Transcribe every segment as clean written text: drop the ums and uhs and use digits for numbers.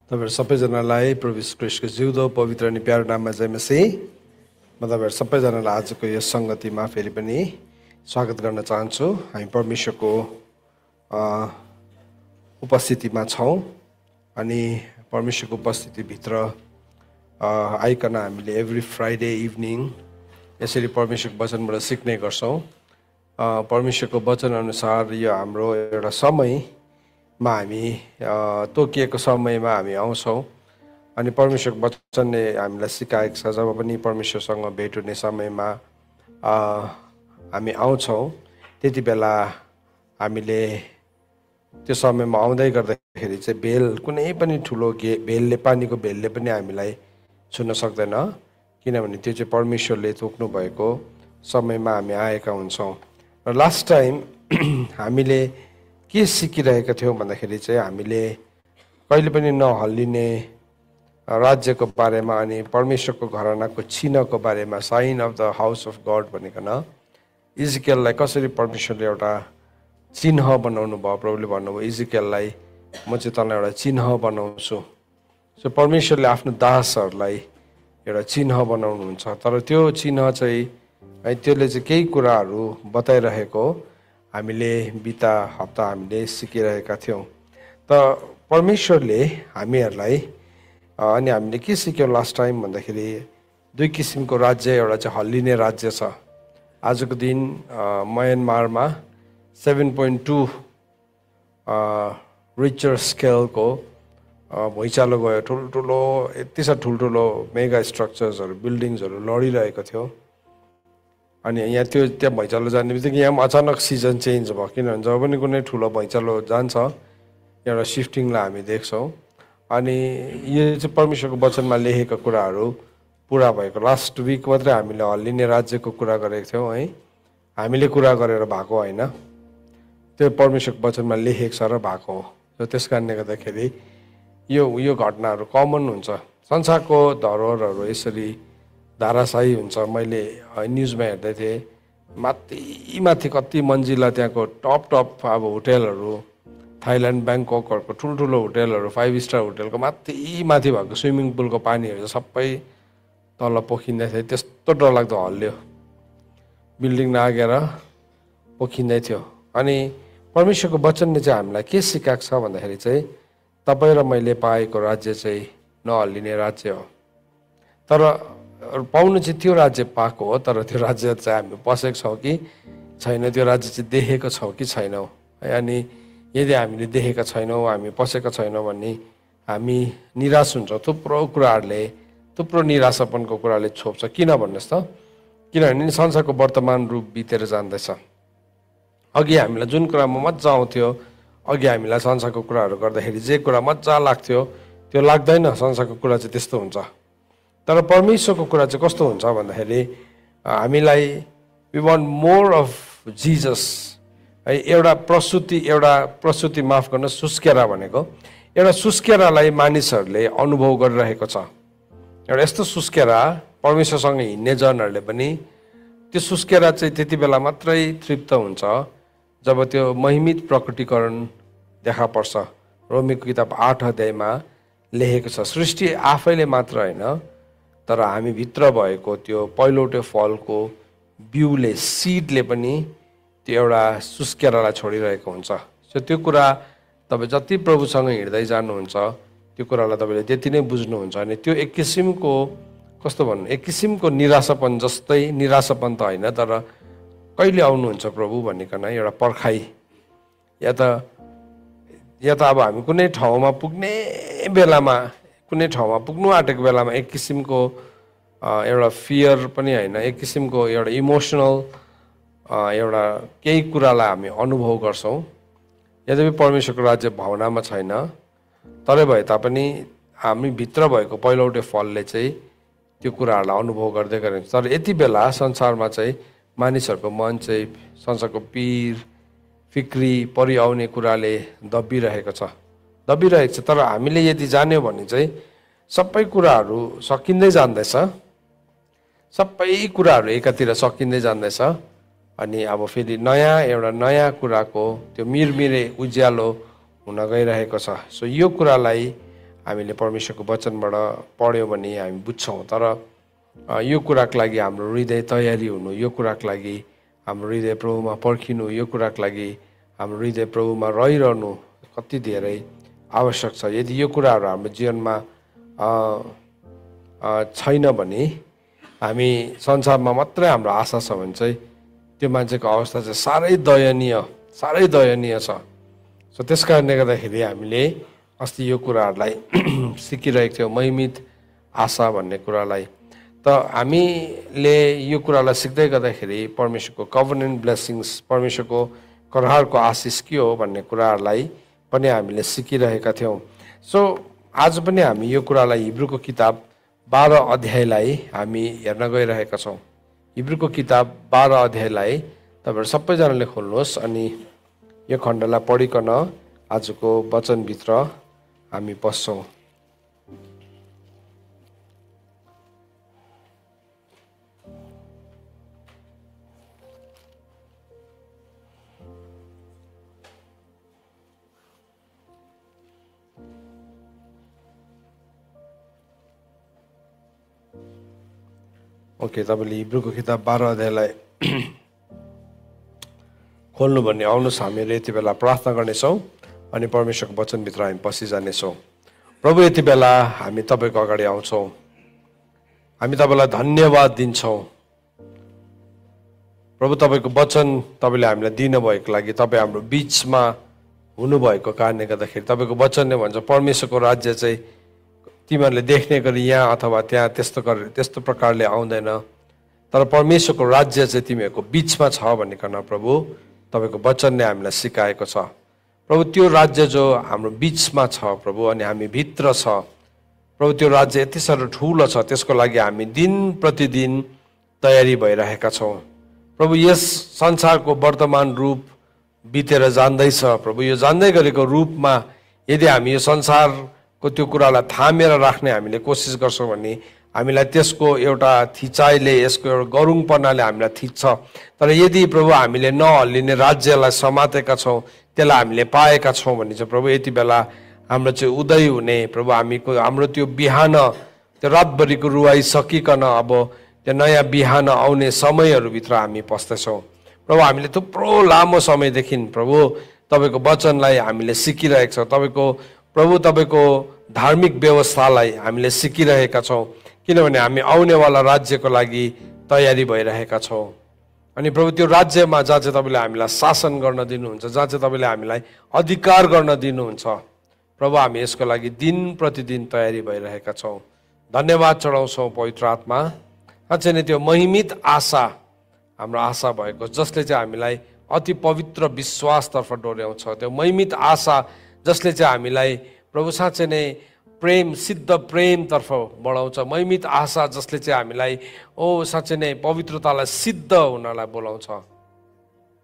तपाईहरु सबैजनालाई प्रभु यीशु ख्रीष्टको जिउँदो पवित्र अनि प्यारो नाममा जय मसीह। म तपाईहरु सबैजनालाई आजको यस संगतिमा फेरि पनि स्वागत गर्न चाहन्छु। हामी परमेश्वरको उपस्थितिमा छौं अनि परमेश्वरको उपस्थितिभित्र आइकन हामीले एभ्री फ्राइडे इभिनिङ यसरी परमेश्वरको वचनबाट सिक्ने गर्छौं। परमेश्वरको वचन अनुसार यो हाम्रो एउटा समयमा हामी तोकिएको समयमा हामी आउँछौं अनि परमेश्वरको वचनले हामीलाई सिकाएको छ जब पनि परमेश्वरसँग भेट हुने समयमा हामी आउँछौं त्यति बेला हामीले त्यो समयमा आउँदै गर्दाखेरि चाहिँ भेल कुनै पनि ठुलो भेलले पानीको भेलले पनि हामीलाई छुन सक्दैन, किनभने त्यो चाहिँ परमेश्वरले तोक्नु भएको समयमा हामी आएका हुन्छौं। र लास्ट टाइम हामीले के सिकिरहेका थियौं भन्दाखेरि चाहिँ हामीले कहिले पनि नहल्लिने राज्यको बारेमा अनि परमेश्वरको घरानाको चिन्हको बारेमा, sign of the house of God भनिकन इजिकेललाई कसरी परमेश्वरले एउटा चिन्ह बनाउनु भयो। प्रभुले भन्नुभयो इजिकेललाई म चाहिँ तँलाई एउटा चिन्ह बनाउँछु। सो परमेश्वरले आफ्नो दासहरूलाई एउटा चिन्ह बनाउनुहुन्छ, तर त्यो चिन्ह चाहिँ त्यसले चाहिँ केही कुराहरू बताइरहेको हामीले बिता हप्ता हामीले सिकिरहेका थियौं। त परमेश्वरले हामीहरूलाई अनि हामीले के सिक्यौं लास्ट टाइम भन्दाखेरि दुई किसिमको राज्य, एउटा चाहिँ हल्लिने राज्य छ। आजको दिन म्यानमारमा 7.2 रिचर स्केलको भुइँचालो गयो। ठुल्ठुलो यति साह्रो ठुल्ठुलो मेगा स्ट्रक्चर्सहरू बिल्डिङ्सहरू लडिरहेको थियो अनि यहाँ त्यहाँ भुइँचालो जाने बित्तिकै यहाँ अचानक सिजन चेन्ज भयो, किनभने जब पनि कुनै ठुलो भुइँचालो जान्छ एउटा सिफ्टिङलाई हामी देख्छौँ अनि यो चाहिँ परमेश्वरको वचनमा लेखेका कुराहरू पुरा भएको। लास्ट विक मात्रै हामीले हल्लिने राज्यको कुरा गरेको थियौँ है, हामीले कुरा गरेर भएको होइन, त्यो परमेश्वरको वचनमा लेखेको छ र भएको हो। र त्यस कारणले गर्दाखेरि यो घटनाहरू कमन हुन्छ। संसारको धरोहरहरू यसरी धाराशाही हुन्छ। मैले न्युजमा हेर्दै थिएँ माथि कति मन्जिला त्यहाँको टप अब होटेलहरू, थाइल्यान्ड ब्याङ्ककहरूको ठुल्ठुलो होटेलहरू, 5 स्टार होटेलको माथि भएको स्विमिङ पुलको पानीहरू सबै तल पोखिँदै थियो। त्यस्तो डरलाग्दो हल्ल्यो, बिल्डिङ नागेर पोखिँदै थियो। अनि परमेश्वरको वचनले चाहिँ हामीलाई के सिकाएको छ भन्दाखेरि चाहिँ तपाईँ र मैले पाएको राज्य चाहिँ नहल्लिने राज्य हो। तर पाउनु चाहिँ त्यो राज्य पाएको हो, तर त्यो राज्य चाहिँ हामी पसेको छौँ कि छैन, त्यो राज्य चाहिँ देखेको छौँ कि छैनौँ है। अनि यदि हामीले देखेका छैनौँ, हामी पसेका छैनौँ भने हामी निराश हुन्छौँ। थुप्रो निराशापनको कुराले छोप्छ। किन भन्नुहोस् त, किनभने संसारको वर्तमान रूप बितेर जाँदैछ। अघि हामीलाई जुन कुरामा मजा आउँथ्यो, अघि हामीलाई संसारको कुराहरू गर्दाखेरि जे कुरा मजा लाग्थ्यो त्यो लाग्दैन। संसारको कुरा चाहिँ त्यस्तो हुन्छ। तर परमेश्वरको कुरा चाहिँ कस्तो हुन्छ भन्दाखेरि हामीलाई we want more of Jesus है। एउटा प्रस्तुति माफ गर्न सुस्केरा भनेको एउटा सुस्केरालाई मानिसहरूले अनुभव गरिरहेको छ। एउटा यस्तो सुस्केरा परमेश्वरसँग हिँड्ने जनहरूले पनि त्यो सुस्केरा चाहिँ त्यति बेला मात्रै तृप्त हुन्छ जब त्यो महिमित प्रकटीकरण देखा पर्छ। रोमीको किताब 8 अध्यायमा लेखेको छ, सृष्टि आफैले मात्र होइन तर हामी भित्र भएको त्यो पहिलोटो फलको बिउले, सिडले पनि त्यो एउटा सुस्केरालाई छोडिरहेको हुन्छ। सो त्यो कुरा तपाईँ जति प्रभुसँग हिँड्दै जानुहुन्छ त्यो कुरालाई तपाईँले त्यति नै बुझ्नुहुन्छ। अनि त्यो एक किसिमको निराशापन जस्तै, निराशापन त होइन तर कहिले आउनुहुन्छ प्रभु भनिकन एउटा पर्खाइ, या त अब हामी कुनै ठाउँमा पुग्ने बेलामा, कुनै ठाउँमा पुग्नु आँटेको बेलामा एक किसिमको एउटा फियर पनि होइन, एक किसिमको एउटा इमोसनल एउटा केही कुरालाई हामी अनुभव गर्छौँ। यद्यपि परमेश्वरको राज्य भावनामा छैन, तरै भए तापनि हामी भित्र भएको पहिलोटो फलले चाहिँ त्यो कुराहरूलाई अनुभव गर्दै गरिन्छ। तर यति बेला संसारमा चाहिँ मानिसहरूको मन चाहिँ संसारको पीर फिक्री परिआउने कुराले दबिरहेको छ। तर हामीले यदि जान्यौँ भने चाहिँ सबै कुराहरू सकिँदै जाँदैछ, सबै कुराहरू एकातिर सकिँदै जाँदैछ। अनि अब फेरि एउटा नयाँ कुराको त्यो मिरमिरे उज्यालो हुन गइरहेको छ। सो यो कुरालाई हामीले परमेश्वरको वचनबाट पढ्यौँ भने हामी बुझ्छौँ। तर यो कुराको लागि हाम्रो हृदय तयारी हुनु, यो कुराको लागि हाम्रो हृदय प्रभुमा पर्खिनु, यो कुराको लागि हाम्रो हृदय प्रभुमा रहिरहनु कति धेरै आवश्यक छ। यदि यो कुराहरू हाम्रो जीवनमा छैन भने, हामी संसारमा मात्रै हाम्रो आशा छ भने चाहिँ त्यो मान्छेको अवस्था चाहिँ साह्रै दयनीय छ। सो त्यस कारणले गर्दाखेरि हामीले अस्ति यो कुराहरूलाई सिकिरहेको थियौँ, महिमित आशा भन्ने कुरालाई। त हामीले यो कुरालाई सिक्दै गर्दाखेरि परमेश्वरको कभनेन्ट ब्लेसिङ्स, परमेश्वरको करारको आशिष के हो भन्ने कुराहरूलाई पनि हामीले सिकिरहेका थियौँ। सो आज पनि हामी यो कुरालाई हिब्रूको किताब 12 अध्यायलाई हामी हेर्न गइरहेका छौँ। हिब्रूको किताब 12 अध्यायलाई तपाईँहरू सबैजनाले खोल्नुहोस् अनि यो खण्डलाई पढिकन आजको वचनभित्र हामी पस्छौँ। ओके, तपाईँले हिब्रूको किताब 12 अध्यायलाई खोल्नु भन्ने आउनुहोस्। हामीहरू यति बेला प्रार्थना गर्नेछौँ अनि परमेश्वरको वचनभित्र हामी पसिजानेछौँ। प्रभु, यति बेला हामी तपाईँको अगाडि आउँछौँ, हामी तपाईँलाई धन्यवाद दिन्छौँ। प्रभु, तपाईँको वचन तपाईँले हामीलाई दिनुभएको लागि, तपाईँ हाम्रो बिचमा हुनुभएको कारणले गर्दाखेरि तपाईँको वचनले भन्छ परमेश्वरको राज्य चाहिँ तिमीहरूले देख्ने गरी यहाँ अथवा त्यहाँ त्यस्तो प्रकारले आउँदैन, तर परमेश्वरको राज्य चाहिँ तिमीहरूको बिचमा छ भनिकन प्रभु तपाईँको वचनले हामीलाई सिकाएको छ। प्रभु, त्यो राज्य जो हाम्रो बिचमा छ प्रभु अनि हामी भित्र छ प्रभु, त्यो राज्य यति साह्रो ठुलो छ, त्यसको लागि हामी दिन प्रतिदिन तयारी भइरहेका छौँ। प्रभु, यस संसारको वर्तमान रूप बितेर जाँदैछ प्रभु, यो जान्दै गरेको रूपमा यदि हामी यो संसारको त्यो कुरालाई थामेर राख्ने हामीले कोसिस गर्छौँ भने हामीलाई त्यसको एउटा थिचाइले, यसको एउटा गरुङपनाले हामीलाई थिच्छ। तर यदि प्रभु हामीले नहल्लिने राज्यलाई समातेका छौँ, त्यसलाई हामीले पाएका छौँ भने चाहिँ प्रभु यति बेला हाम्रो चाहिँ उदय हुने प्रभु, हाम्रो त्यो बिहान, त्यो रातभरिको रुवाई सकिकन अब त्यो नयाँ बिहान आउने समयहरूभित्र हामी पस्दैछौँ। प्रभु, हामीले थुप्रो लामो समयदेखि प्रभु तपाईँको वचनलाई हामीले सिकिरहेका छौँ, तपाईँको धार्मिक व्यवस्थालाई हामीले सिकिरहेका छौँ, किनभने हामी आउनेवाला राज्यको लागि तयारी भइरहेका छौँ। अनि प्रभु, त्यो राज्यमा जहाँ चाहिँ तपाईँले हामीलाई शासन गर्न दिनुहुन्छ, जहाँ चाहिँ तपाईँले हामीलाई अधिकार गर्न दिनुहुन्छ प्रभु, हामी यसको लागि दिन प्रतिदिन तयारी भइरहेका छौँ। धन्यवाद चढाउँछौँ पवित्र आत्मा। साँच्चै नै त्यो महिमित आशा हाम्रो आशा भएको, जसले चाहिँ हामीलाई अति पवित्र विश्वासतर्फ डोर्याउँछ, त्यो महिमित आशा जसले चाहिँ हामीलाई प्रभु साँच्चै नै प्रेम, सिद्ध प्रेमतर्फ बढाउँछ, महिमित आशा जसले चाहिँ हामीलाई साँच्चै नै पवित्रतालाई सिद्ध हुनलाई बोलाउँछ।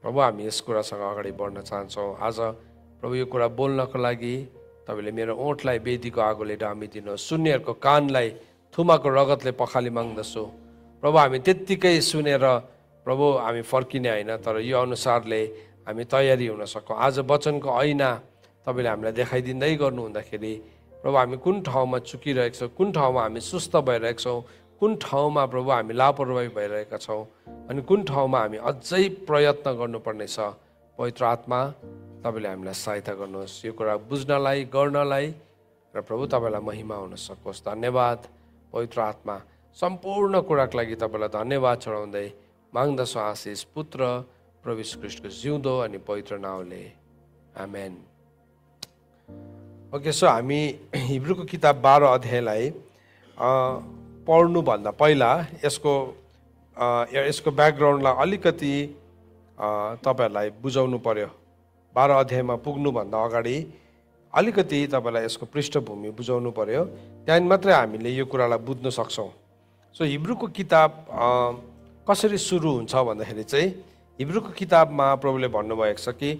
प्रभु, हामी यस कुरासँग अगाडि बढ्न चाहन्छौँ। आज प्रभु यो कुरा बोल्नको लागि तपाईँले मेरो ओठलाई वेदीको आगोले डामिदिनुहोस्, सुन्नेहरूको कानलाई थुमाको रगतले पखाली माग्दछु। प्रभु, हामी त्यत्तिकै सुनेर प्रभु हामी फर्किने होइन, तर यो अनुसारले हामी तयारी हुन सकौँ। आज वचनको ऐना तपाईँले हामीलाई देखाइदिँदै गर्नु हुँदाखेरि प्रभु हामी कुन ठाउँमा चुकिरहेका छौँ, कुन ठाउँमा हामी सुस्त भइरहेका छौँ, कुन ठाउँमा प्रभु हामी लापरवाही भइरहेका छौँ अनि कुन ठाउँमा हामी अझै प्रयत्न गर्नुपर्ने छ। पवित्र आत्मा, तपाईँले हामीलाई सहायता गर्नुहोस् यो कुरा बुझ्नलाई, गर्नलाई, र प्रभु तपाईँलाई महिमा हुन सकोस्। धन्यवाद पवित्र आत्मा, सम्पूर्ण कुराको लागि तपाईँलाई धन्यवाद चढाउँदै माग्दछु आशिष पुत्र प्रभु यीशु ख्रीष्टको जिउँदो अनि पवित्र नाउँले, आमेन। ओके, सो हामी हिब्रूको किताब 12 अध्यायलाई पढ्नुभन्दा पहिला यसको ब्याकग्राउन्डलाई अलिकति तपाईँहरूलाई बुझाउनु पर्यो। 12 अध्यायमा पुग्नुभन्दा अगाडि अलिकति तपाईँलाई यसको पृष्ठभूमि बुझाउनु पर्यो, त्यहाँदेखि मात्रै हामीले यो कुरालाई बुझ्न सक्छौँ। सो हिब्रूको किताब कसरी सुरु हुन्छ भन्दाखेरि चाहिँ हिब्रूको किताबमा प्रभुले भन्नुभएको छ कि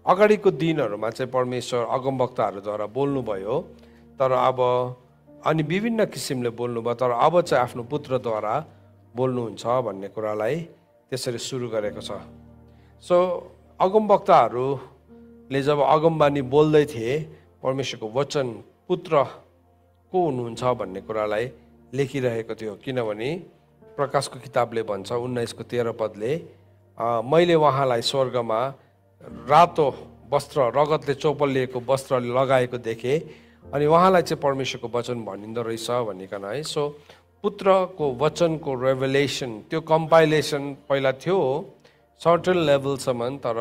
अगाडिको दिनहरूमा चाहिँ परमेश्वर अगमवक्ताहरूद्वारा बोल्नुभयो, तर अब अनि विभिन्न किसिमले बोल्नुभयो, तर अब चाहिँ आफ्नो पुत्रद्वारा बोल्नुहुन्छ भन्ने कुरालाई त्यसरी सुरु गरेको छ। सो अगमवक्ताहरूले जब अगमबानी बोल्दै थिए, परमेश्वरको वचन पुत्र को हुनुहुन्छ भन्ने कुरालाई लेखिरहेको थियो। किनभने प्रकाशको किताबले भन्छ 19:13 पदले, मैले उहाँलाई स्वर्गमा रातो वस्त्र, रगतले चौपलिएको वस्त्र लगाएको देखेँ, अनि उहाँलाई चाहिँ परमेश्वरको वचन भनिँदो रहेछ भनिकन है। सो पुत्रको वचनको रेभेलेसन, त्यो कम्पाइलेसन पहिला थियो सर्टेन लेभलसम्म, तर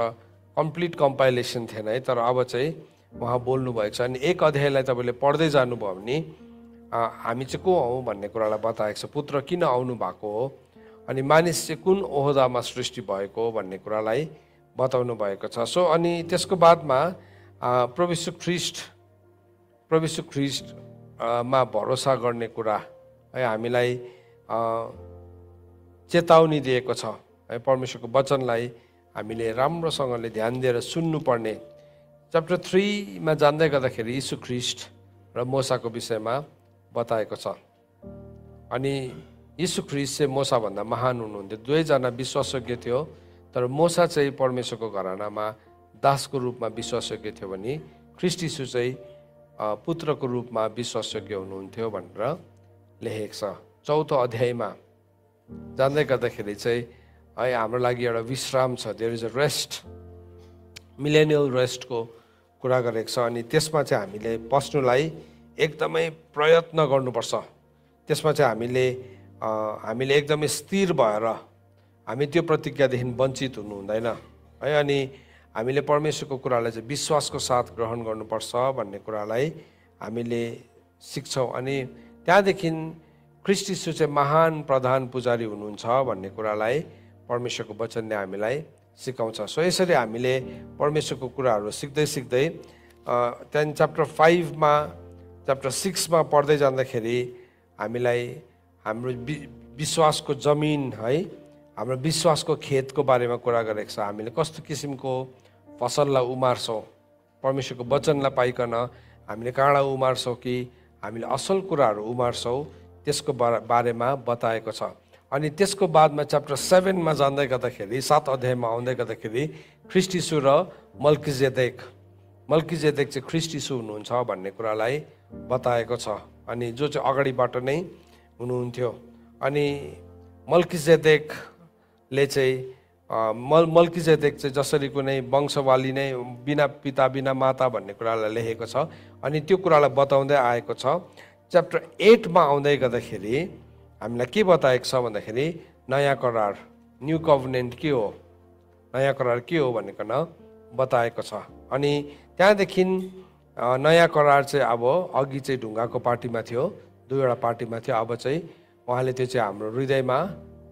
कम्प्लिट कम्पाइलेसन थिएन है। तर अब चाहिँ उहाँ बोल्नुभएको छ। अनि एक अध्यायलाई तपाईँले पढ्दै जानुभयो भने हामी चाहिँ को हौँ भन्ने कुरालाई बताएको छ। पुत्र किन आउनु भएको हो, अनि मानिस चाहिँ कुन ओहदामा सृष्टि भएको हो भन्ने कुरालाई बताउनु भएको छ। सो अनि त्यसको बादमा प्रभु यीशु ख्रीष्टमा भरोसा गर्ने कुरा है हामीलाई चेतावनी दिएको छ है। परमेश्वरको वचनलाई हामीले राम्रोसँगले ध्यान दिएर सुन्नुपर्ने। च्याप्टर 3 मा जान्दै गर्दाखेरि यीशु ख्रीष्ट र मोसाको विषयमा बताएको छ। अनि यीशु ख्रीष्ट चाहिँ मोसाभन्दा महान हुनुहुन्थ्यो। दुवैजना विश्वासयोग्य थियो, तर मोसा चाहिँ परमेश्वरको घरानामा दासको रूपमा विश्वासयोग्य थियो भने ख्रीष्ट यीशु चाहिँ पुत्रको रूपमा विश्वासयोग्य हुनुहुन्थ्यो भनेर लेखेको छ। 4औं अध्यायमा जान्दै गर्दाखेरि चाहिँ है हाम्रो लागि एउटा विश्राम छ, there is a rest, millennial रेस्टको कुरा गरेको छ। अनि त्यसमा चाहिँ हामीले पस्नुलाई एकदमै प्रयत्न गर्नुपर्छ। त्यसमा चाहिँ हामीले एकदमै स्थिर भएर हामी त्यो प्रतिज्ञादेखि वञ्चित हुनु हुँदैन है। अनि हामीले परमेश्वरको कुरालाई चाहिँ विश्वासको साथ ग्रहण गर्नुपर्छ भन्ने कुरालाई हामीले सिक्छौँ। अनि त्यहाँदेखि ख्रीष्ट यीशु चाहिँ महान प्रधान पुजारी हुनुहुन्छ भन्ने कुरालाई परमेश्वरको वचनले हामीलाई सिकाउँछ। सो यसरी हामीले परमेश्वरको कुराहरू सिक्दै सिक्दै त्यहाँदेखि च्याप्टर 6 मा पढ्दै जाँदाखेरि हामीलाई हाम्रो विश्वासको जमिन है, हाम्रो विश्वासको खेतको बारेमा कुरा गरेको छ। हामीले कस्तो किसिमको फसललाई उमार्छौँ, परमेश्वरको वचनलाई पाइकन हामीले काँडा उमार्छौँ कि हामीले असल कुराहरू उमार्छौँ, त्यसको बारेमा बताएको छ। अनि त्यसको बादमा च्याप्टर 7 मा जाँदै गर्दाखेरि 7 अध्यायमा आउँदै गर्दाखेरि ख्रीष्ट यीशु र मल्किजेदेक चाहिँ ख्रीष्ट यीशु हुनुहुन्छ भन्ने कुरालाई बताएको छ। अनि जो चाहिँ अगाडिबाट नै हुनुहुन्थ्यो। अनि मल्किजेदेकले चाहिँ मल्किजेदेक चाहिँ जसरी कुनै वंशवाली नै बिना पिता बिना माता भन्ने कुरालाई लेखेको छ। अनि त्यो कुरालाई बताउँदै आएको छ। च्याप्टर 8 मा आउँदै गर्दाखेरि हामीलाई के बताएको छ भन्दाखेरि नयाँ करार, न्यू कभनेन्ट के हो, नयाँ करार के हो भनिकन बताएको छ। अनि त्यहाँदेखि नयाँ करार चाहिँ अब अघि चाहिँ ढुङ्गाको पार्टीमा थियो, 2वटा पार्टीमा थियो। अब चाहिँ उहाँले त्यो चाहिँ हाम्रो हृदयमा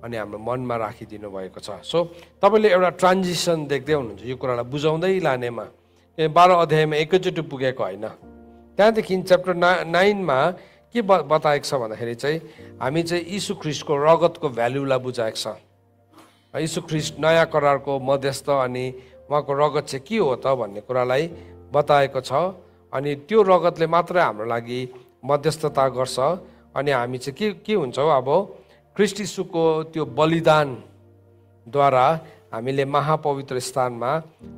अनि हाम्रो मनमा राखिदिनु भएको छ। सो तपाईँले एउटा ट्रान्जिसन देख्दै हुनुहुन्छ यो कुरालाई बुझाउँदै लानेमा। 12 अध्यायमा एकैचोटि पुगेको होइन। त्यहाँदेखि च्याप्टर 9 मा के बताएको छ भन्दाखेरि चाहिँ हामी चाहिँ यीशु ख्रीष्टको रगतको भ्यालुलाई बुझाएको छ। यीशु ख्रीष्ट नयाँ करारको मध्यस्थ अनि उहाँको रगत चाहिँ के हो त भन्ने कुरालाई बताएको छ। अनि त्यो रगतले मात्रै हाम्रो लागि मध्यस्थता गर्छ। अनि हामी चाहिँ के हुन्छौँ, अब ख्रीष्ट यीशुको त्यो बलिदानद्वारा हामीले महापवित्र स्थानमा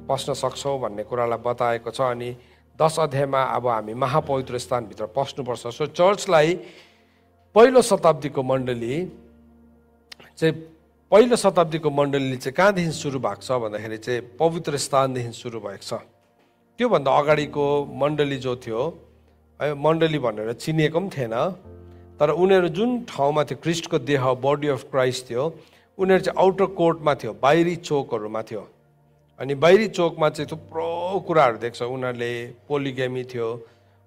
पस्न सक्छौँ भन्ने कुरालाई बताएको छ। अनि 10 अध्यायमा अब हामी महापवित्र स्थानभित्र पस्नुपर्छ। सो चर्चलाई पहिलो शताब्दीको मण्डली चाहिँ कहाँदेखि सुरु भएको छ भन्दाखेरि चाहिँ पवित्र स्थानदेखि सुरु भएको छ। त्योभन्दा अगाडिको मण्डली जो थियो है, मण्डली भनेर चिनिएको पनि थिएन, तर उनीहरू जुन ठाउँमा थियो ख्रीष्टको देह बडी अफ क्राइस्ट थियो, उनीहरू चाहिँ आउटर कोर्टमा थियो, बाहिरी चोकहरूमा थियो। अनि बाहिरी चोकमा चाहिँ थुप्रो कुराहरू देख्छ। उनीहरूले पोलिगेमी थियो,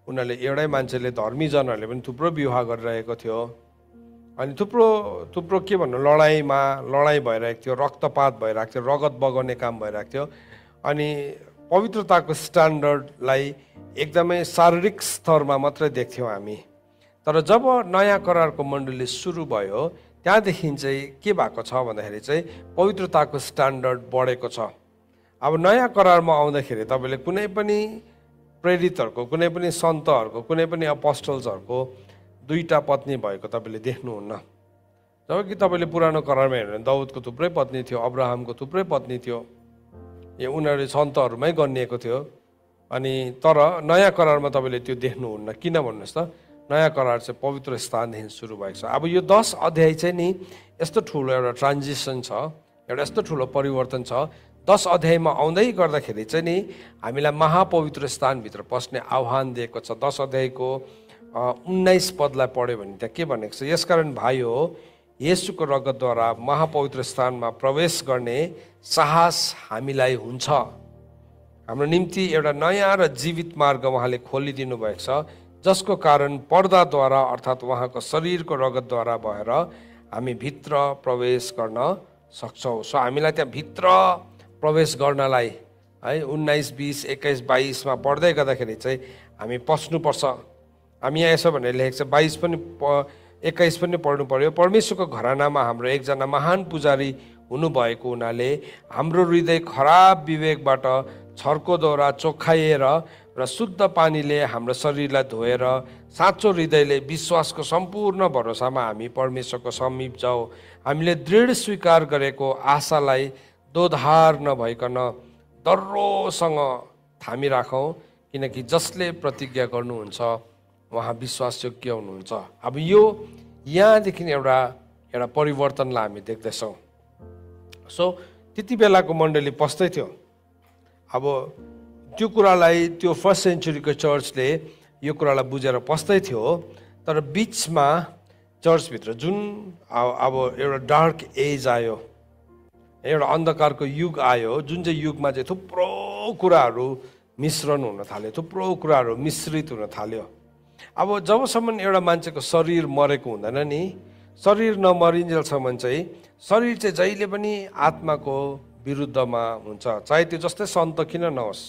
उनीहरूले एउटै मान्छेले, धर्मीजनहरूले पनि थुप्रो विवाह गरिरहेको थियो। अनि थुप्रो के भन्नु, लडाइँ भइरहेको थियो, रक्तपात भइरहेको थियो, रगत बगाउने काम भइरहेको थियो। अनि पवित्रताको स्ट्यान्डर्डलाई एकदमै शारीरिक स्तरमा मात्रै देख्थ्यौँ हामी। तर जब नयाँ करारको मण्डली सुरु भयो त्यहाँदेखि चाहिँ के भएको छ भन्दाखेरि चाहिँ पवित्रताको स्ट्यान्डर्ड बढेको छ। अब नयाँ करारमा आउँदाखेरि तपाईँले कुनै पनि प्रेरितहरूको, कुनै पनि सन्तहरूको, कुनै पनि अपोस्टल्सहरूको 2टा पत्नी भएको तपाईँले देख्नुहुन्न। जबकि तपाईँले पुरानो करारमा हेर्नु भने दाउदको थुप्रै पत्नी थियो, अब्राहमको थुप्रै पत्नी थियो, उनीहरू सन्तहरूमै गनिएको थियो। अनि तर नयाँ करारमा तपाईँले त्यो देख्नुहुन्न। किन भन्नुहोस् त, नयाँ करार चाहिँ पवित्र स्थानदेखि सुरु भएको छ। अब यो 10 अध्याय चाहिँ नि यस्तो ठुलो एउटा ट्रान्जिसन छ, एउटा यस्तो ठुलो परिवर्तन छ। 10 अध्यायमा आउँदै गर्दाखेरि चाहिँ नि हामीलाई महापवित्र स्थानभित्र पस्ने आह्वान दिएको छ। 10 अध्यायको 19 पदलाई पढ्यो भने त्यहाँ के भनेको छ, यसकारण भाइ हो येशूको रगतद्वारा महापवित्र स्थानमा प्रवेश गर्ने साहस हामीलाई हुन्छ। हाम्रो निम्ति एउटा नयाँ र जीवित मार्ग उहाँले खोलिदिनु भएको छ, जसको कारण पर्दाद्वारा अर्थात् उहाँको शरीरको रगतद्वारा भएर हामी भित्र प्रवेश गर्न सक्छौँ। सो हामीलाई त्यहाँ भित्र प्रवेश गर्नलाई है 19, 20, 21, 22मा पढ्दै गर्दाखेरि चाहिँ हामी पस्नुपर्छ। हामी यहाँ यसो भनेर लेखेको छ, 22 पनि 21 पनि पढ्नु पर्यो। परमेश्वरको घरानामा हाम्रो एकजना महान पुजारी हुनुभएको हुनाले हाम्रो हृदय खराब विवेकबाट छर्कोद्वारा चोखाइएर र शुद्ध पानीले हाम्रो शरीरलाई धोएर साँचो हृदयले विश्वासको सम्पूर्ण भरोसामा हामी परमेश्वरको समीप जाऊ। हामीले दृढ स्वीकार गरेको आशालाई दोधार नभइकन दर्रोसँग थामिराखौँ, किनकि जसले प्रतिज्ञा गर्नुहुन्छ उहाँ विश्वासयोग्य हुनुहुन्छ। अब यो यहाँदेखि एउटा परिवर्तनलाई हामी देख्दैछौँ। सो त्यति बेलाको मण्डली पस्दै थियो। अब त्यो कुरालाई त्यो फर्स्ट सेन्चुरीको चर्चले यो कुरालाई बुझेर पस्दै थियो, तर बिचमा चर्चभित्र जुन अब एउटा डार्क एज आयो, एउटा अन्धकारको युग आयो, जुन चाहिँ युगमा चाहिँ थुप्रो कुराहरू मिश्रण हुन थाल्यो, थुप्रो कुराहरू मिश्रित हुन थाल्यो। अब जबसम्म एउटा मान्छेको शरीर मरेको हुँदैन नि, शरीर नमरिन्जेलसम्म चाहिँ शरीर चाहिँ जहिले पनि आत्माको विरुद्धमा हुन्छ। चाहे त्यो जस्तै सन्त किन नहोस्,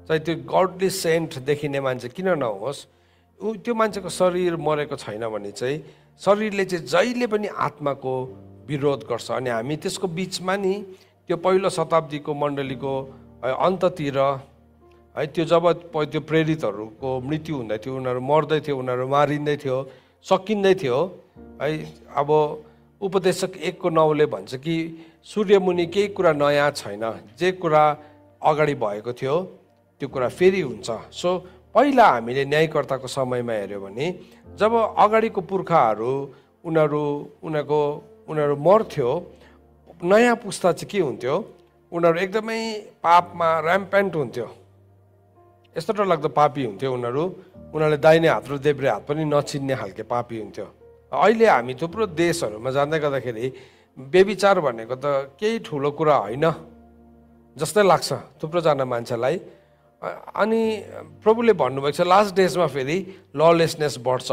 चाहे त्यो गडली सेन्ट देखिने मान्छे किन नहोस्, त्यो मान्छेको शरीर मरेको छैन भने चाहिँ शरीरले चाहिँ जहिले पनि आत्माको विरोध गर्छ। अनि हामी त्यसको बिचमा नि त्यो पहिलो शताब्दीको मण्डलीको अन्ततिर है, त्यो जब त्यो प्रेरितहरूको मृत्यु हुँदै थियो, उनीहरू मर्दै थियो, उनीहरू मारिँदै थियो, सकिँदै थियो है। अब उपदेशक 1:9ले भन्छ कि सूर्यमुनि केही कुरा नयाँ छैन, जे कुरा अगाडि भएको थियो त्यो कुरा फेरि हुन्छ। सो पहिला हामीले न्यायकर्ताको समयमा हेऱ्यो भने जब अगाडिको पुर्खाहरू उनीहरू मर्थ्यो, नयाँ पुस्ता चाहिँ के हुन्थ्यो, उनीहरू एकदमै पापमा ऱ्याम्पेन्ट हुन्थ्यो, यस्तो डरलाग्दो पापी हुन्थ्यो। उनीहरूले दाहिने हात र देब्रे हात पनि नचिन्ने खालके पापी हुन्थ्यो। अहिले हामी थुप्रो देशहरूमा जाँदै गर्दाखेरि व्यभिचार भनेको त केही ठुलो कुरा होइन जस्तै लाग्छ थुप्रोजना मान्छेलाई। अनि प्रभुले भन्नुभएको छ लास्ट डेजमा फेरि ललेसनेस बढ्छ,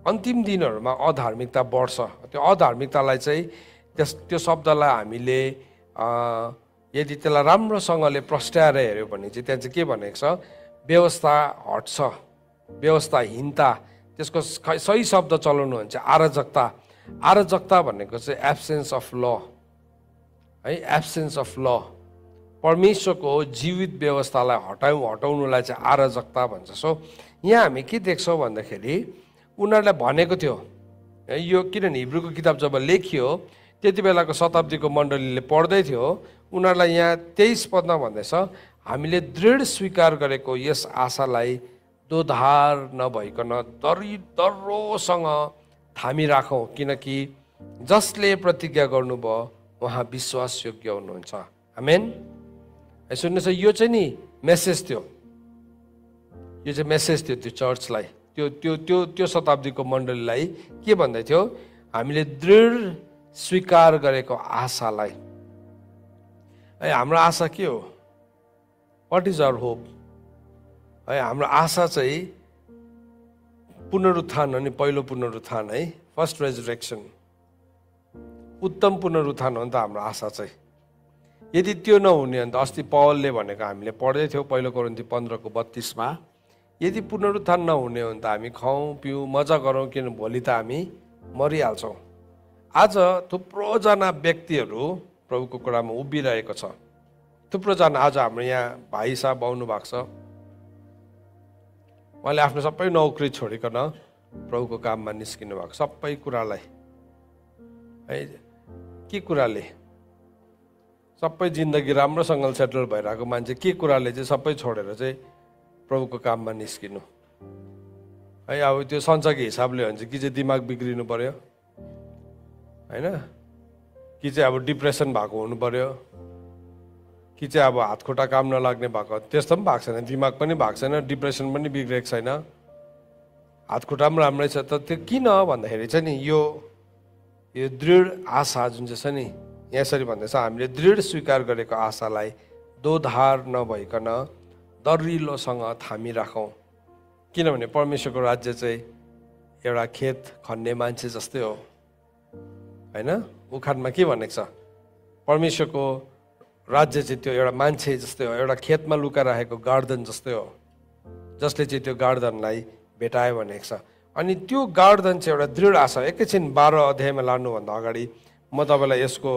अन्तिम दिनहरूमा अधार्मिकता बढ्छ। त्यो अधार्मिकतालाई चाहिँ त्यो शब्दलाई हामीले यदि त्यसलाई राम्रोसँगले प्रस्ट्याएर हेऱ्यो भने चाहिँ त्यहाँ चाहिँ के भनेको छ, व्यवस्था हट्छ, व्यवस्थाहीनता, त्यसको सही शब्द चलाउनु भने चाहिँ अराजकता। अराजकता भनेको चाहिँ एब्सेन्स अफ ल है, एब्सेन्स अफ ल। परमेश्वरको जीवित व्यवस्थालाई हटाउनुलाई चाहिँ अराजकता भन्छ। सो यहाँ हामी के देख्छौँ भन्दाखेरि उनीहरूलाई भनेको थियो यो, किनभने हिब्रूको किताब जब लेखियो त्यति बेलाको शताब्दीको मण्डलीले पढ्दै थियो, उनीहरूलाई यहाँ 23 पदमा भन्दैछ, हामीले दृढ स्वीकार गरेको यस आशालाई दोधार नभइकन दर्रोसँग थामिराखौँ, किनकि जसले प्रतिज्ञा गर्नुभयो उहाँ विश्वासयोग्य हुनुहुन्छ। आमेन। सुन्नुहोस्, यो चाहिँ नि मेसेज थियो, यो चाहिँ मेसेज थियो त्यो चर्चलाई, त्यो शताब्दीको मण्डलीलाई के भन्दै थियो, हामीले दृढ स्वीकार गरेको आशालाई। हाम्रो आशा के हो, वाट इज आवर होप है। हाम्रो आशा चाहिँ पुनरुत्थान, अनि पहिलो पुनरुत्थान है, फर्स्ट रेजरेक्सन, उत्तम पुनरुत्थान हो नि त हाम्रो आशा चाहिँ। यदि त्यो नहुने भने त अस्ति पौलले भनेको हामीले पढ्दै थियौँ 1 कोरिन्थी 15:32मा, यदि पुनरुत्थान नहुने हो भने त हामी खाउँ पिउँ मजा गरौँ, किन भोलि त हामी मरिहाल्छौँ। आज थुप्रोजना व्यक्तिहरू प्रभुको कुरामा उभिरहेको छ, थुप्रोजना। आज हाम्रो यहाँ भाइ साहब आउनु भएको छ, उहाँले आफ्नो सबै नौकरी छोडिकन प्रभुको काममा निस्किनु भएको, सबै कुरालाई है, के कुराले सबै जिन्दगी राम्रोसँगले सेटल भइरहेको मान्छे के कुराले चाहिँ सबै छोडेर चाहिँ प्रभुको काममा निस्किनु है। अब त्यो सञ्चको हिसाबले हो भने चाहिँ कि चाहिँ दिमाग बिग्रिनु पर्यो होइन, कि चाहिँ अब डिप्रेसन भएको हुनु पर्यो, कि चाहिँ अब हात खुट्टा काम नलाग्ने भएको। त्यस्तो पनि भएको छैन, दिमाग पनि भएको छैन, डिप्रेसन पनि बिग्रेको छैन, हात खुट्टा पनि राम्रै छ। त त्यो किन भन्दाखेरि चाहिँ नि यो दृढ आशा जुन चाहिँ छ नि, यसरी भन्दैछ हामीले दृढ स्वीकार गरेको आशालाई दोधार नभइकन दरिलोसँग थामिराखौँ। किनभने परमेश्वरको राज्य चाहिँ एउटा खेत खन्ने मान्छे जस्तै हो होइन। उखानमा के भनेको छ, परमेश्वरको राज्य चाहिँ त्यो एउटा मान्छे जस्तै हो, एउटा खेतमा लुकाइराखेको गार्डन जस्तै हो, जसले चाहिँ त्यो गार्डनलाई भेटायो भनेको छ। अनि त्यो गार्डन चाहिँ एउटा दृढ आशा। एकैछिन 12 अध्यायमा लानुभन्दा अगाडि म तपाईँलाई यसको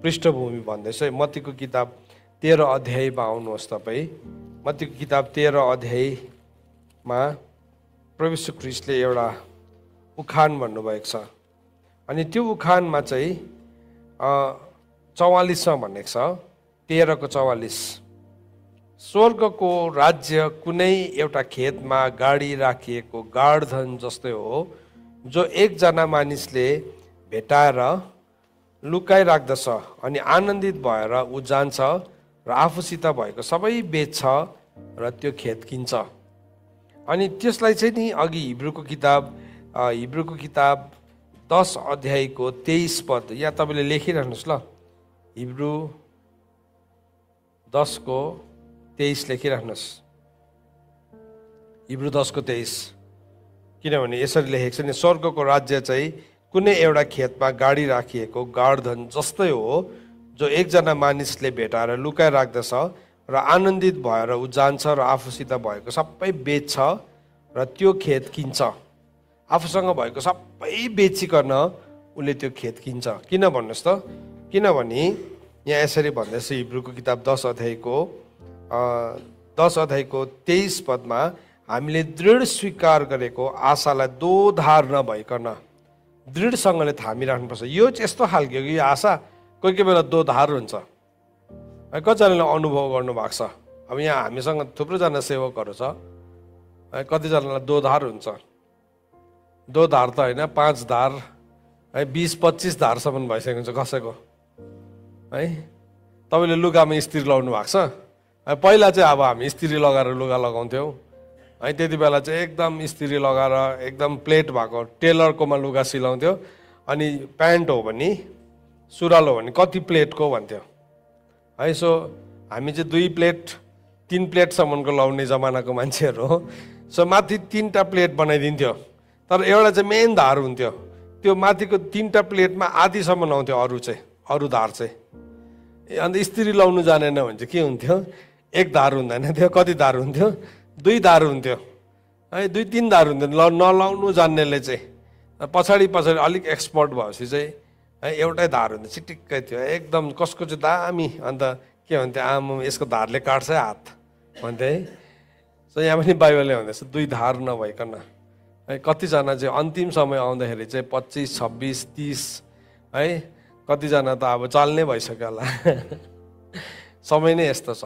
पृष्ठभूमि भन्दैछु है। मत्तीको किताब 13 अध्यायमा आउनुहोस् तपाईँ। मत्तीको किताब 13 अध्यायमा प्रभु यीशु ख्रीष्टले एउटा उखान भन्नुभएको छ। अनि त्यो उखानमा चाहिँ 44मा भनेको छ, 13 को 44, स्वर्गको राज्य कुनै एउटा खेतमा गाडी राखिएको गाडधन जस्तै हो, जो एकजना मानिसले भेटाएर लुकाइराख्दछ अनि आनन्दित भएर ऊ जान्छ र आफूसित भएको सबै बेच्छ र त्यो खेत किन्छ। अनि त्यसलाई चाहिँ नि अघि हिब्रूको किताब 10 अध्यायको 23 पद, यहाँ तपाईँले लेखिराख्नुहोस् ल, हिब्रू 10 को 23 लेखिराख्नुहोस्, हिब्रू 10 को 23। किनभने यसरी लेखेको छ नि, स्वर्गको राज्य चाहिँ कुनै एउटा खेतमा गाडी राखिएको गाडधन जस्तै हो, जो एकजना मानिसले भेटाएर लुकाइराख्दछ र आनन्दित भएर ऊ जान्छ र आफूसित भएको सबै बेच्छ र त्यो खेत किन्छ। आफूसँग भएको सबै बेचिकन उसले त्यो खेत किन्छ। किन भन्नुहोस् त, किनभने यहाँ यसरी भन्दैछ हिब्रूको किताब 10 अध्यायको 23 पदमा, हामीले दृढ स्वीकार गरेको आशालाई दोधार नभइकन दृढसँगले थामिराख्नुपर्छ। यो चाहिँ यस्तो खालको यो आशा कोही कोही बेला दोधार हुन्छ। कतिजनाले अनुभव गर्नु भएको छ। अब यहाँ हामीसँग थुप्रोजना सेवकहरू छ, कतिजनालाई दोधार हुन्छ। दोधार त होइन, 5 धार है, 20-25 धारसम्म भइसकेको हुन्छ कसैको है। तपाईँले लुगामा इस्त्री लाउनु भएको छ। पहिला चाहिँ अब हामी इस्त्री लगाएर लुगा लगाउँथ्यौँ है। त्यति बेला चाहिँ एकदम इस्त्री लगाएर एकदम प्लेट भएको टेलरकोमा लुगा सिलाउँथ्यो। अनि प्यान्ट हो भने, सुरुवाल हो भने कति प्लेटको भन्थ्यो है। सो हामी चाहिँ 2 प्लेट 3 प्लेटसम्मको लाउने जमानाको मान्छेहरू हो। सो माथि 3टा प्लेट बनाइदिन्थ्यो, तर एउटा चाहिँ मेन धार हुन्थ्यो। त्यो माथिको 3टा प्लेटमा आधीसम्म आउँथ्यो अरू धार चाहिँ। अन्त इस्त्री लाउनु जानेन भने चाहिँ के हुन्थ्यो, 1 धार हुँदैन थियो, कति धार हुन्थ्यो, 2 धार हुन्थ्यो है, 2-3 धार हुन्थ्यो। नलाउनु जान्नेले चाहिँ पछाडि अलिक एक्सपर्ट भएपछि चाहिँ है एउटै धार हुन्थ्यो, चिटिक्कै थियो एकदम। कसको चाहिँ दामी, अन्त के भन्थ्यो, आमा यसको धारले काट्छ हात भन्थे है। सो यहाँ पनि बाइबलले भन्दैछ 2 धार नभइकन है। कतिजना चाहिँ अन्तिम समय आउँदाखेरि चाहिँ 25, 26, 30 है, कतिजना त अब चाल्ने भइसक्यो होला। समय नै यस्तो छ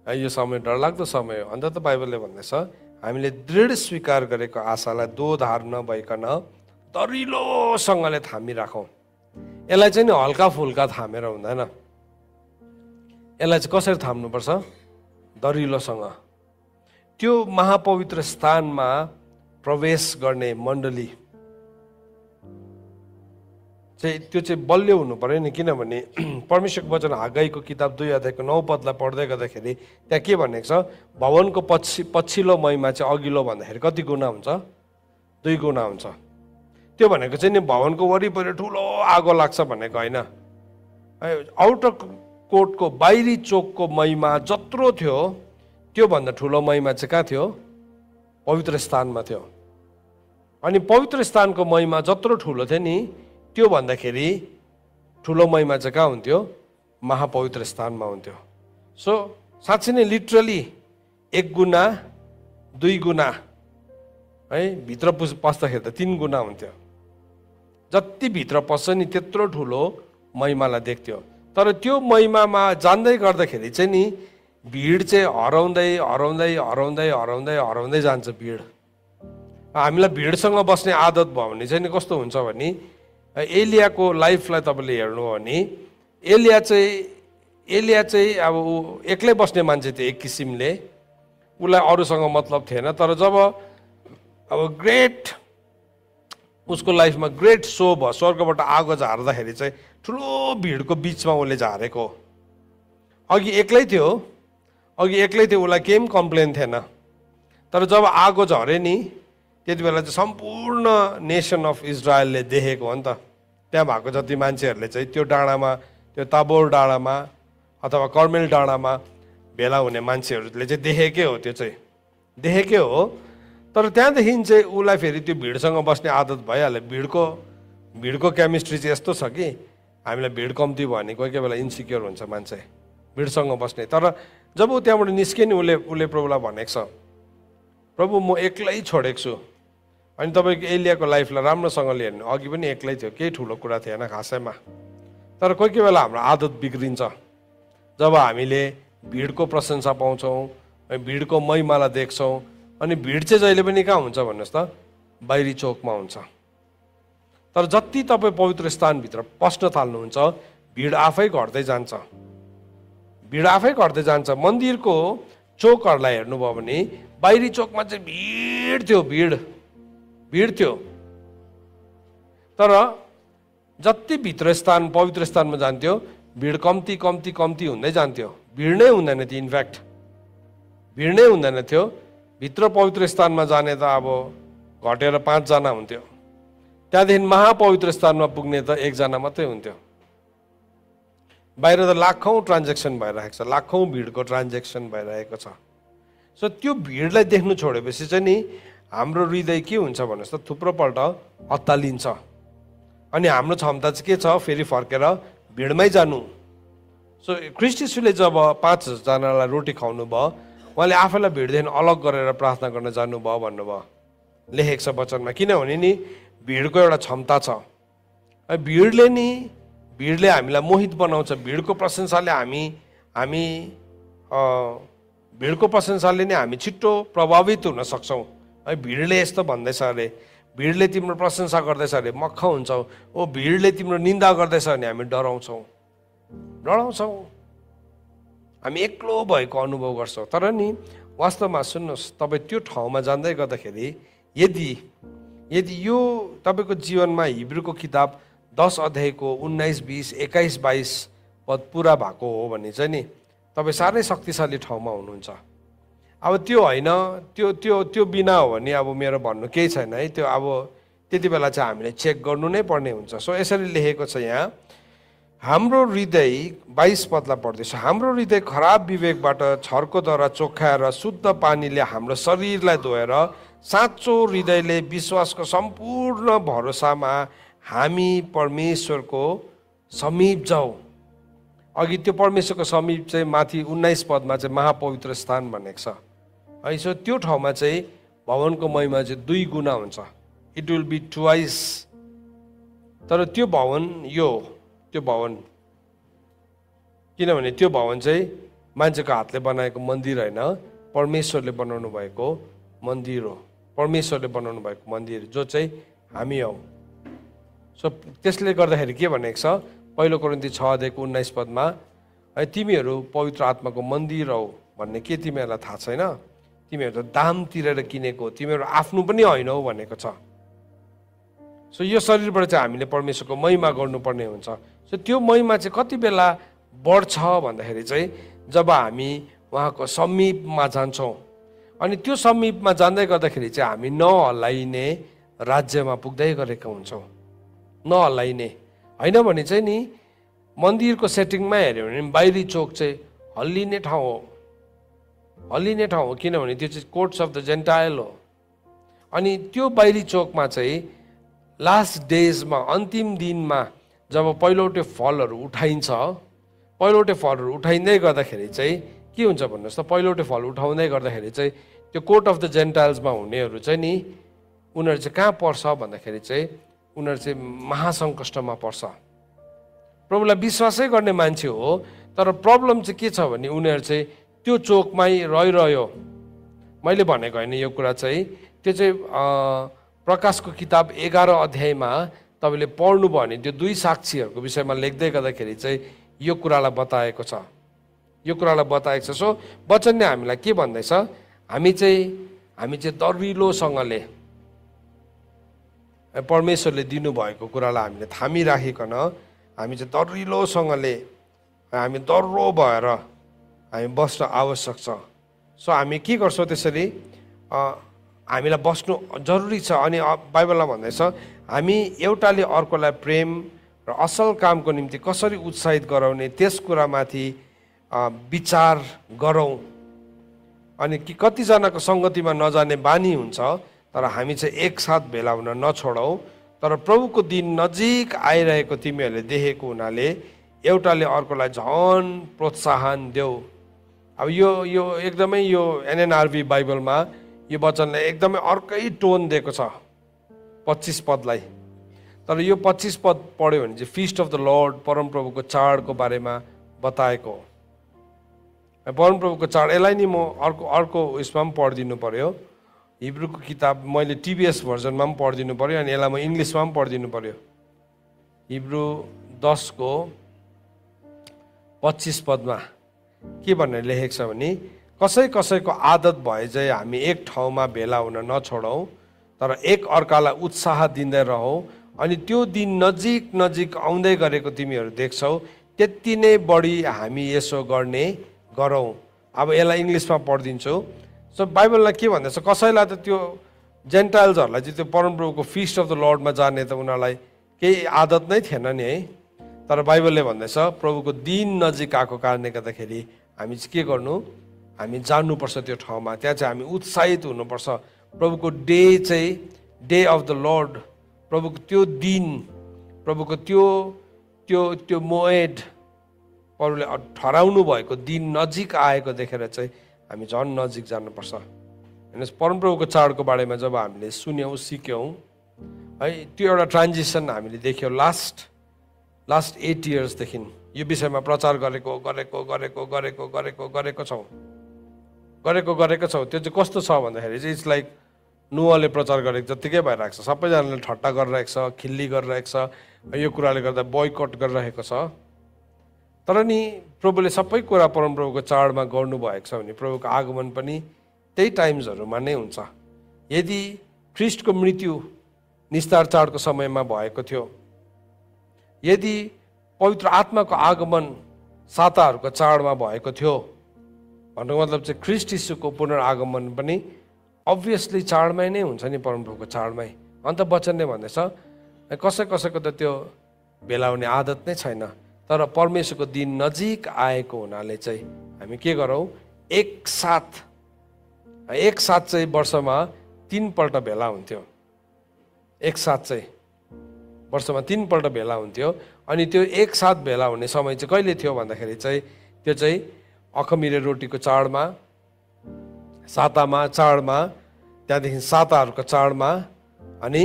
है, यो समय डरलाग्दो समय हो। अन्त त बाइबलले भन्दैछ हामीले दृढ स्वीकार गरेको आशालाई दोधार नभइकन दरिलोसँगले थामिराखौँ। यसलाई चाहिँ नि हल्का फुल्का थामेर हुँदैन, यसलाई चाहिँ कसरी थाम्नुपर्छ, दरिलोसँग। त्यो महापवित्र स्थानमा प्रवेश गर्ने मण्डली चाहिँ त्यो चाहिँ बलियो हुनु पर्यो नि। किनभने परमेश्वरको वचन हागाईको किताब 2 अध्यायको 9 पदलाई पढ्दै गर्दाखेरि त्यहाँ के भनेको छ, भवनको पछिल्लो महिमा चाहिँ अघिल्लो भन्दाखेरि कति गुणा हुन्छ, 2 गुणा हुन्छ। त्यो भनेको चाहिँ नि भवनको वरिपरि ठुलो आगो लाग्छ भनेको होइन। आउटर कोर्टको बाहिरी चोकको महिमा जत्रो थियो, त्योभन्दा ठुलो महिमा चाहिँ कहाँ थियो, पवित्र स्थानमा थियो। अनि पवित्र स्थानको महिमा जत्रो ठुलो थियो नि, त्यो भन्दाखेरि ठुलो महिमा चाहिँ कहाँ हुन्थ्यो, महापवित्र स्थानमा हुन्थ्यो। सो साँच्चै नै लिटरली 1 गुणा 2 गुणा है, भित्र पस्दाखेरि त 3 गुणा हुन्थ्यो। जति भित्र पस्छ नि त्यत्रो ठुलो महिमालाई देख्थ्यो। तर त्यो महिमामा जान्दै गर्दाखेरि चाहिँ नि भिड चाहिँ हराउँदै जान्छ भिड हामीलाई भिडसँग बस्ने आदत भयो भने चाहिँ नि कस्तो हुन्छ भने एलियाको लाइफलाई तपाईँले हेर्नु हो भने एलिया चाहिँ अब ऊ एक्लै बस्ने मान्छे थियो एक किसिमले, उसलाई अरूसँग मतलब थिएन। तर जब अब उसको लाइफमा ग्रेट सो भयो, स्वर्गबाट आगो झार्दाखेरि चाहिँ ठुलो भिडको बिचमा उसले झारेको। अघि एक्लै थियो, उसलाई केही पनि कम्प्लेन थिएन। तर जब आगो झरे नि त्यति बेला चाहिँ सम्पूर्ण नेसन अफ इजरायलले देखेको हो नि त। त्यहाँ भएको जति मान्छेहरूले चाहिँ त्यो डाँडामा, त्यो ताबोर डाँडामा अथवा कर्मेल डाँडामा भेला हुने मान्छेहरूले चाहिँ देखेकै हो, त्यो चाहिँ देखेकै हो। तर त्यहाँदेखि चाहिँ उसलाई फेरि त्यो भिडसँग बस्ने आदत भइहाल्यो। भिडको केमिस्ट्री चाहिँ यस्तो छ कि हामीलाई भिड कम्ती भयो भने कोही कोही बेला इन्सिक्योर हुन्छ मान्छे भिडसँग बस्ने। तर जब ऊ त्यहाँबाट निस्क्यो नि उसले प्रभुलाई भनेको छ, प्रभु म एक्लै छोडेको छु। अनि तपाईँको एलियाको लाइफलाई राम्रोसँगले हेर्नु, अघि पनि एक्लै थियो, केही ठुलो कुरा थिएन खासैमा। तर कोही कोही बेला हाम्रो आदत बिग्रिन्छ जब हामीले भिडको प्रशंसा पाउँछौँ, भिडको महिमालाई देख्छौँ। अनि भिड चाहिँ जहिले पनि कहाँ हुन्छ भन्नुहोस् त, बाहिरी चोकमा हुन्छ। तर जति तपाईँ पवित्र स्थानभित्र पस्न थाल्नुहुन्छ भिड आफै घट्दै जान्छ, भिड आफै घट्दै जान्छ। मन्दिरको चोकहरूलाई हेर्नुभयो भने बाहिरी चोकमा चाहिँ भिड थियो, तर जति भित्र स्थान पवित्र स्थानमा जान्थ्यो भिड कम्ती हुँदै जान्थ्यो। भिड नै हुँदैन थियो, इनफ्याक्ट भिड नै हुँदैन थियो। भित्र पवित्र स्थानमा जाने त अब घटेर 5 जना हुन्थ्यो, त्यहाँदेखि महापवित्र स्थानमा पुग्ने त 1 जना मात्रै हुन्थ्यो। बाहिर त लाखौँ ट्रान्जेक्सन भइरहेको छ, लाखौँ भिडको ट्रान्जेक्सन भइरहेको छ। सो त्यो भिडलाई देख्नु छोडेपछि चाहिँ नि हाम्रो हृदय के हुन्छ भन्नुहोस् त, थुप्रोपल्ट अत्तालिन्छ। अनि हाम्रो क्षमता चाहिँ के छ, फेरि फर्केर भिडमै जानु। सो ख्रीष्ट यीशुले जब 5 जनालाई रोटी खुवाउनु भयो, उहाँले आफैलाई भिडदेखि अलग गरेर प्रार्थना गर्न जानुभयो भन्नुभयो, लेखेको छ वचनमा। किनभने नि भिडको एउटा क्षमता छ। भिडले हामीलाई मोहित बनाउँछ। भिडको प्रशंसाले नै हामी छिट्टो प्रभावित हुन सक्छौँ। भिडले यस्तो भन्दैछ अरे, भिडले तिम्रो प्रशंसा गर्दैछ अरे मक्ख हुन्छौ। भिडले तिम्रो निन्दा गर्दैछ भने हामी डराउँछौँ, हामी एक्लो भएको अनुभव गर्छौँ। तर नि वास्तवमा सुन्नुहोस्, तपाईँ त्यो ठाउँमा जाँदै गर्दाखेरि यदि यो तपाईँको जीवनमा हिब्रूको किताब 10 अध्यायको 19, 20, 21, 22 पद पुरा भएको हो भने चाहिँ नि तपाईँ साह्रै शक्तिशाली ठाउँमा हुनुहुन्छ। अब त्यो होइन, त्यो बिना हो भने अब मेरो भन्नु केही छैन है। त्यो अब त्यति बेला चाहिँ हामीले चेक गर्नु नै पर्ने हुन्छ। सो यसरी लेखेको छ यहाँ, हाम्रो हृदय 22 पदलाई पढ्दैछ, हाम्रो हृदय खराब विवेकबाट छर्कोद्वारा चोखाएर शुद्ध पानीले हाम्रो शरीरलाई धोएर साँचो हृदयले विश्वासको सम्पूर्ण भरोसामा हामी परमेश्वरको समीप जाऊ। अघि त्यो परमेश्वरको समीप चाहिँ माथि 19 पदमा चाहिँ महापवित्र स्थान भनेको छ है। सो त्यो ठाउँमा चाहिँ भवनको महिमा चाहिँ 2 गुणा हुन्छ, इट विल बी ट्वाइस। तर त्यो भवन किनभने त्यो भवन चाहिँ मान्छेको हातले बनाएको मन्दिर होइन, परमेश्वरले बनाउनु भएको मन्दिर हो। परमेश्वरले बनाउनु भएको मन्दिर जो चाहिँ हामी हौ। सो त्यसले गर्दाखेरि के भनेको छ, 1 कोरिन्थी 6 अध्यायको 19 पदमा, तिमीहरू पवित्र आत्माको मन्दिर हौ भन्ने के तिमीहरूलाई थाहा छैन? तिमीहरू त दाम तिरेर किनेको, तिमीहरू आफ्नो पनि होइन हौ भनेको छ। सो यो शरीरबाट चाहिँ हामीले परमेश्वरको महिमा गर्नुपर्ने हुन्छ। सो त्यो महिमा चाहिँ कति बेला बढ्छ भन्दाखेरि चाहिँ जब हामी उहाँको समीपमा जान्छौँ। अनि त्यो समीपमा जाँदै गर्दाखेरि चाहिँ हामी नहल्लाइने राज्यमा पुग्दै गरेका हुन्छौँ। नहल्लाइने होइन भने चाहिँ नि मन्दिरको सेटिङमा हेऱ्यो भने बाहिरी चोक चाहिँ हल्लिने ठाउँ हो, किनभने त्यो चाहिँ कोर्ट्स अफ द जेन्टाइल हो। अनि त्यो बाहिरी चोकमा चाहिँ लास्ट डेजमा, अन्तिम दिनमा जब पहिलोटे फलहरू उठाइँदै गर्दाखेरि चाहिँ के हुन्छ भन्नुहोस् त, पहिलोटे फल उठाउँदै गर्दाखेरि चाहिँ त्यो कोर्ट अफ द जेन्टाइल्समा हुनेहरू चाहिँ नि उनीहरू चाहिँ कहाँ पर्छ भन्दाखेरि चाहिँ उनीहरू चाहिँ महासङ्कष्टमा पर्छ। प्रभुलाई विश्वासै गर्ने मान्छे हो, तर प्रब्लम चाहिँ के छ भने उनीहरू चाहिँ त्यो चोकमै रहिरह्यो। मैले भनेको होइन यो कुरा चाहिँ, त्यो चाहिँ प्रकाशको किताब 11 अध्यायमा तपाईँले पढ्नुभयो भने त्यो 2 साक्षीहरूको विषयमा लेख्दै गर्दाखेरि चाहिँ यो कुरालाई बताएको छ, यो कुरालाई बताएको छ। सो वचनले हामीलाई के भन्दैछ, हामी चाहिँ दरिलोसँगले परमेश्वरले दिनुभएको कुरालाई हामीले थामिराखिकन हामी चाहिँ दरिलोसँगले हामी दर्रो भएर हामी बस्न आवश्यक छ। सो हामी के गर्छौँ त्यसरी, हामीलाई बस्नु जरुरी छ। अनि बाइबलमा भन्दैछ हामी एउटाले अर्कोलाई प्रेम र असल कामको निम्ति कसरी उत्साहित गराउने त्यस कुरामाथि विचार गरौँ। अनि कतिजनाको सङ्गतिमा नजाने बानी हुन्छ, तर हामी चाहिँ एकसाथ भेला हुन नछोडौँ। तर प्रभुको दिन नजिक आइरहेको तिमीहरूले देखेको हुनाले एउटाले अर्कोलाई झन् प्रोत्साहन देऊ। अब यो एकदमै यो NNRV बाइबलमा यो वचनले एकदमै अर्कै टोन दिएको छ 25 पदलाई। तर यो 25 पद पढ्यो भने चाहिँ फिस्ट अफ द लर्ड, परमप्रभुको चाडको बारेमा बताएको। परमप्रभुको चाड, यसलाई नि म अर्को उयसमा पनि पढिदिनु पर्यो, हिब्रूको किताब मैले TBS भर्जनमा पनि पढिदिनु पर्यो, अनि यसलाई म इङ्ग्लिसमा पनि पढिदिनु पर्यो। हिब्रू 10 को 25 पदमा के भनेर लेखेको छ भने, कसैको आदत भए चाहिँ हामी एक ठाउँमा भेला हुन नछोडौँ, तर एक अर्कालाई उत्साह दिँदै रहौँ। अनि त्यो दिन नजिक आउँदै गरेको तिमीहरू देख्छौ, त्यति नै बढी हामी यसो गरौँ। अब यसलाई इङ्ग्लिसमा पढिदिन्छु। सो बाइबललाई के भन्दैछ, कसैलाई त त्यो जेन्टाइल्सहरूलाई चाहिँ त्यो परमप्रभुको फिस्ट अफ द लर्डमा जाने त उनीहरूलाई केही आदत नै थिएन नि है। तर बाइबलले भन्दैछ प्रभुको दिन नजिक आएको कारणले गर्दाखेरि हामी चाहिँ के गर्नु, हामी जान्नुपर्छ त्यो ठाउँमा, त्यहाँ चाहिँ हामी उत्साहित हुनुपर्छ। प्रभुको डे चाहिँ डे अफ द लर्ड, प्रभुको त्यो दिन, प्रभुको त्यो मोएड, प्रभुले ठहराउनु भएको दिन नजिक आएको देखेर चाहिँ हामी झन् नजिक जानुपर्छ। हेर्नुहोस्, परमप्रभुको चाडको बारेमा जब हामीले सुन्यौँ, सिक्यौँ है, त्यो एउटा ट्रान्जिसन हामीले देख्यौँ। लास्ट 8 इयर्सदेखि यो विषयमा प्रचार गरेको छौँ। त्यो चाहिँ कस्तो छ भन्दाखेरि चाहिँ इट्स लाइक नुवाले प्रचार गरेको जत्तिकै भइरहेको छ। सबैजनाले ठट्टा गरिरहेको छ, खिल्ली गरिरहेको छ, यो कुराले गर्दा बोयकट गरिरहेको छ। तर नि प्रभुले सबै कुरा परमप्रभुको चाडमा गर्नुभएको छ भने प्रभुको आगमन पनि त्यही टाइम्सहरूमा नै हुन्छ। यदि ख्रिस्टको मृत्यु निस्तार चाडको समयमा भएको थियो, यदि पवित्र आत्माको आगमन साताहरूको चाडमा भएको थियो, भन्नुको मतलब चाहिँ ख्रिस्ट यीशुको पुनरागमन पनि अभियसली चाडमै नै हुन्छ नि, परमप्रभुको चाडमै। अन्त वचनले भन्दैछ कसैको त त्यो भेला हुने आदत नै छैन, तर परमेश्वरको दिन नजिक आएको हुनाले चाहिँ हामी के गरौँ, एकसाथ चाहिँ वर्षमा 3 पल्ट भेला हुन्थ्यो। एकसाथ चाहिँ वर्षमा 3 पल्ट भेला हुन्थ्यो। अनि त्यो एकसाथ भेला हुने समय चाहिँ कहिले थियो भन्दाखेरि चाहिँ त्यो चाहिँ अखमिरे रोटीको चाडमा, सातामा चाडमा, त्यहाँदेखि साताहरूको चाडमा, अनि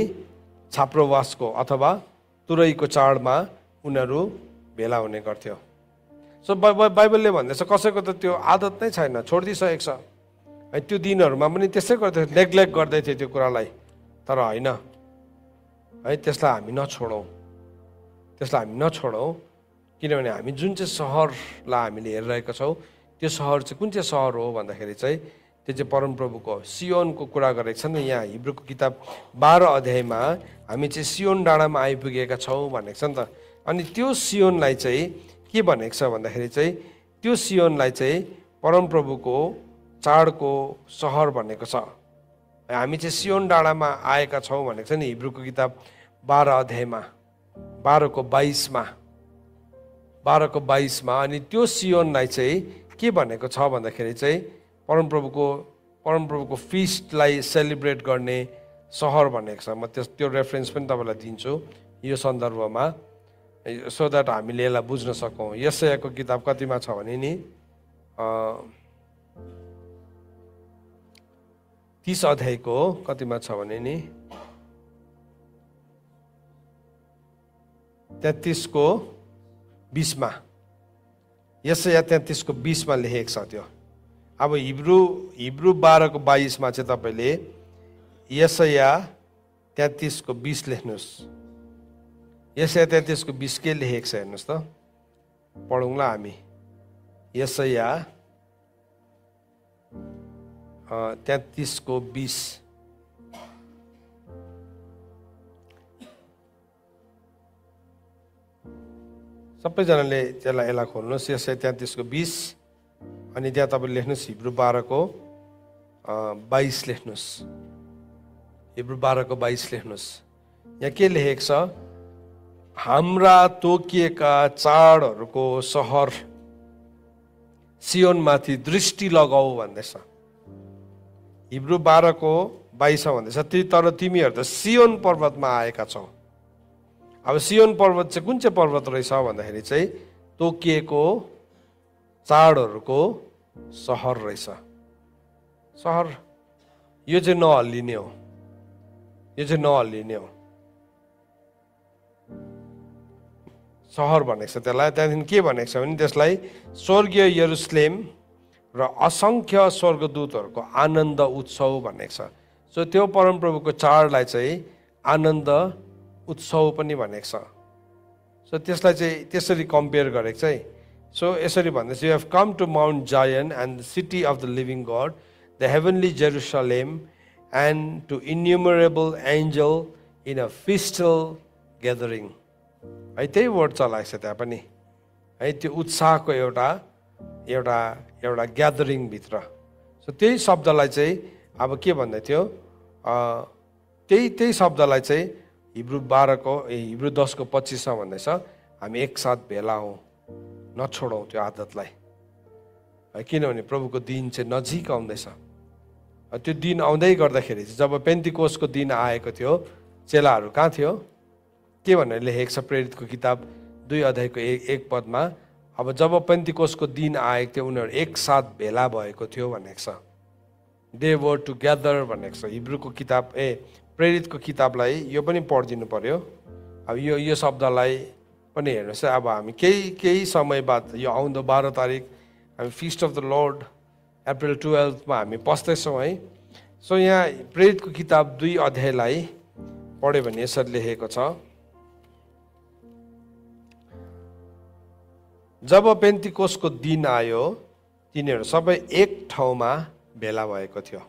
छाप्रोवासको अथवा तुरैको चाडमा उनीहरू भेला हुने गर्थ्यो। सो बाइबलले भन्दैछ कसैको त त्यो आदत नै छैन, छोडिदिइसकेको छ। त्यो दिनहरूमा पनि त्यसै गर्दै नेग्लेक्ट गर्दै थियो त्यो कुरालाई। तर होइन है, त्यसलाई हामी नछोडौँ, किनभने हामी जुन चाहिँ सहरलाई हामीले हेरिरहेका छौँ, त्यो सहर चाहिँ कुन चाहिँ सहर हो भन्दाखेरि चाहिँ त्यो चाहिँ परमप्रभुको सियोनको कुरा गरेको छ नि। यहाँ हिब्रूको किताब 12 अध्यायमा हामी चाहिँ सियोन डाँडामा आइपुगेका छौँ भनेको छ नि त। अनि त्यो सियोनलाई चाहिँ के भनेको छ भन्दाखेरि चाहिँ त्यो सियोनलाई चाहिँ परमप्रभुको चाडको सहर भनेको छ। हामी चाहिँ सियोन डाँडामा आएका छौँ भनेको छ नि हिब्रूको किताब 12 अध्यायमा 12 को 22 मा। अनि त्यो सियोनलाई चाहिँ के भनेको छ भन्दाखेरि चाहिँ परमप्रभुको फिस्टलाई सेलिब्रेट गर्ने सहर भनेको छ। म त्यो रेफरेन्स पनि तपाईँलाई दिन्छु यो सन्दर्भमा, सो द्याट हामीले यसलाई बुझ्न सकौँ। यशायाको किताब कतिमा छ भने नि 30 अध्यायको कतिमा छ भने नि 33 को 20 मा, यशाया 33 को 20 मा लेखेको छ त्यो। अब हिब्रू 12 को 22 मा चाहिँ तपाईँले यशाया 33:20 लेख्नुहोस्। यशाया 33:20 के लेखेको छ हेर्नुहोस् त, पढौँला हामी। यशाया 33:20। सबैजनाले यसलाई खोल्नुहोस्। यशाया 33:20 अनि त्यहाँ तपाईँले लेख्नुहोस् हिब्रू 12:22 लेख्नुहोस्। हिब्रू 12:22 लेख्नुहोस्। यहाँ के लेखेको छ? हाम्रा तोकिएका चाडहरूको सहर सियोनमाथि दृष्टि लगाऊ भन्दैछ। हिब्रू 12:22 भन्दैछ, तर तिमीहरू त सियोन पर्वतमा आएका छौ। अब सियोन पर्वत चाहिँ कुन चाहिँ पर्वत रहेछ भन्दाखेरि चाहिँ तोकिएको चाडहरूको सहर रहेछ। सहर यो चाहिँ नहल्लिने हो, यो चाहिँ नहल्लिने हो सहर भनेको छ त्यसलाई। त्यहाँदेखि के भनेको छ भने त्यसलाई स्वर्गीय यरुसलेम र असङ्ख्य स्वर्गदूतहरूको आनन्द उत्सव भनेको छ। सो त्यो परमप्रभुको चाडलाई चाहिँ आनन्द उत्सव पनि भनेको छ। सो त्यसलाई चाहिँ त्यसरी कम्पेयर गरेको चाहिँ। सो यसरी भन्दैछ, you have come to Mount Zion and the city of the living God, the heavenly Jerusalem and to innumerable angel in a festal gathering. है त्यही वर्ड चलाएको छ त्यहाँ पनि है, त्यो उत्साहको एउटा एउटा एउटा ग्यादरिङभित्र। सो त्यही शब्दलाई चाहिँ अब के भन्दै थियो, त्यही शब्दलाई चाहिँ हिब्रू 10:25 भन्दैछ, हामी एकसाथ भेला हौँ, नछोडौँ त्यो आदतलाई है, किनभने प्रभुको दिन चाहिँ नजिक आउँदैछ। त्यो दिन आउँदै गर्दाखेरि चाहिँ जब पेन्तिकोसको दिन आएको थियो, चेलाहरू कहाँ थियो? के भनेर लेखेको छ प्रेरितको किताब 2:1 अब जब पेन्तिकोसको दिन आएको थियो उनीहरू एकसाथ भेला भएको थियो भनेको छ। दे वर टुगेदर भनेको छ। हिब्रूको किताब प्रेरितको किताबलाई यो पनि पढिदिनु पर्यो। अब यो शब्दलाई पनि हेर्नुहोस् है। अब हामी केही समय बाद यो आउँदो 12 तारिक हामी feast of the Lord April 12 हामी पस्दैछौँ है। सो यहाँ प्रेरितको किताब 2 अध्यायलाई पढ्यो भने यसरी लेखेको छ, जब पेन्तिकोसको दिन आयो तिनीहरू सबै एक ठाउँमा भेला भएको थियो।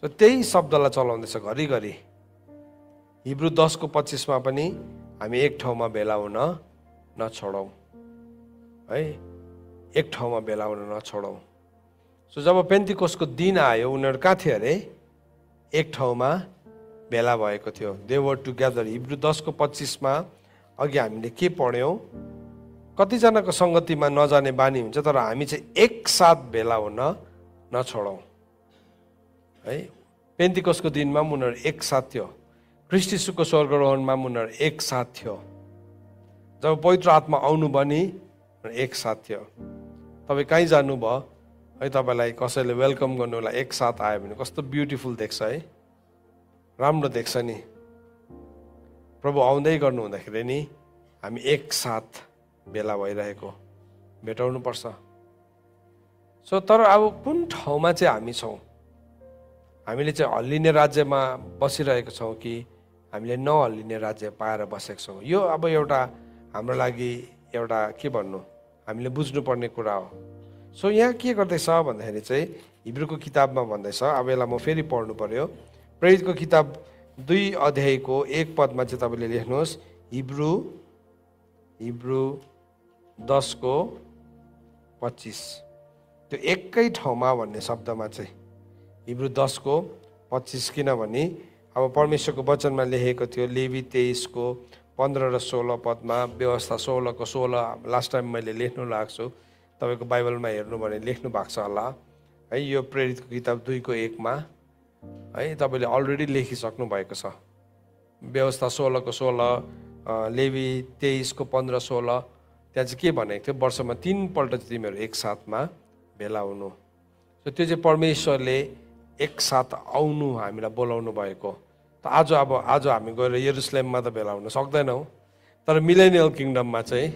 सो त्यही शब्दलाई चलाउँदैछ घरिघरि। हिब्रू 10:25 पनि हामी एक ठाउँमा भेला हुन नछोडौँ है, एक ठाउँमा भेला हुन नछोडौँ। सो जब पेन्तिकोसको दिन आयो उनीहरू कहाँ थियो अरे? एक ठाउँमा भेला भएको थियो। They were together. हिब्रू 10:25 अघि हामीले के पढ्यौँ? कतिजनाको सङ्गतिमा नजाने बानी हुन्छ, तर हामी चाहिँ एकसाथ भेला हुन नछोडौँ है। पेन्तिकोसको दिनमा उनीहरू एकसाथ थियो। ख्रीष्ट यीशुको स्वर्गारोहणमा उनीहरू एकसाथ थियो। जब पवित्र आत्मा आउनु बनी एकसाथ थियो। तपाईँ कहीँ जानुभयो है, तपाईँलाई कसैले वेलकम गर्नुलाई एकसाथ आयो भने कस्तो ब्युटिफुल देख्छ है, राम्रो देख्छ नि। प्रभु आउँदै गर्नु हुँदाखेरि नि हामी एकसाथ भेला भइरहेको भेटाउनुपर्छ। सो तर अब कुन ठाउँमा चाहिँ हामी छौँ? हामीले चाहिँ हल्लिने राज्यमा बसिरहेको छौँ कि हामीले नहल्लिने राज्य पाएर बसेको छौँ? यो अब एउटा हाम्रो लागि एउटा के भन्नु, हामीले बुझ्नुपर्ने कुरा हो। सो यहाँ के गर्दैछ भन्दाखेरि चाहिँ हिब्रूको किताबमा भन्दैछ, अब यसलाई म फेरि पढ्नु पर्यो। प्रेरितको किताब 2 अध्यायको 1 चाहिँ तपाईँले लेख्नुहोस्। हिब्रू 10:25 त्यो एकै ठाउँमा भन्ने शब्दमा चाहिँ हिब्रू 10:25 किनभने अब परमेश्वरको वचनमा लेखेको थियो लेवी 23:15 र 16 व्यवस्था 16:16 लास्ट टाइम मैले लेख्नु लाग्छु छु, तपाईँको बाइबलमा हेर्नु भने लेख्नु भएको छ होला है। यो प्रेरितको किताब 2:1 है, तपाईँले अलरेडी लेखिसक्नु भएको छ। व्यवस्था 16:16, लेवी 23:15-16 त्यहाँ चाहिँ के भनेको थियो? वर्षमा 3 पल्ट चाहिँ तिमीहरू एकसाथमा भेला हुनु। सो त्यो चाहिँ परमेश्वरले एकसाथ आउनु हामीलाई बोलाउनु भएको। त आज हामी गएर यरुसलेममा त भेला हुन सक्दैनौँ, तर मिलेनियल किङडममा चाहिँ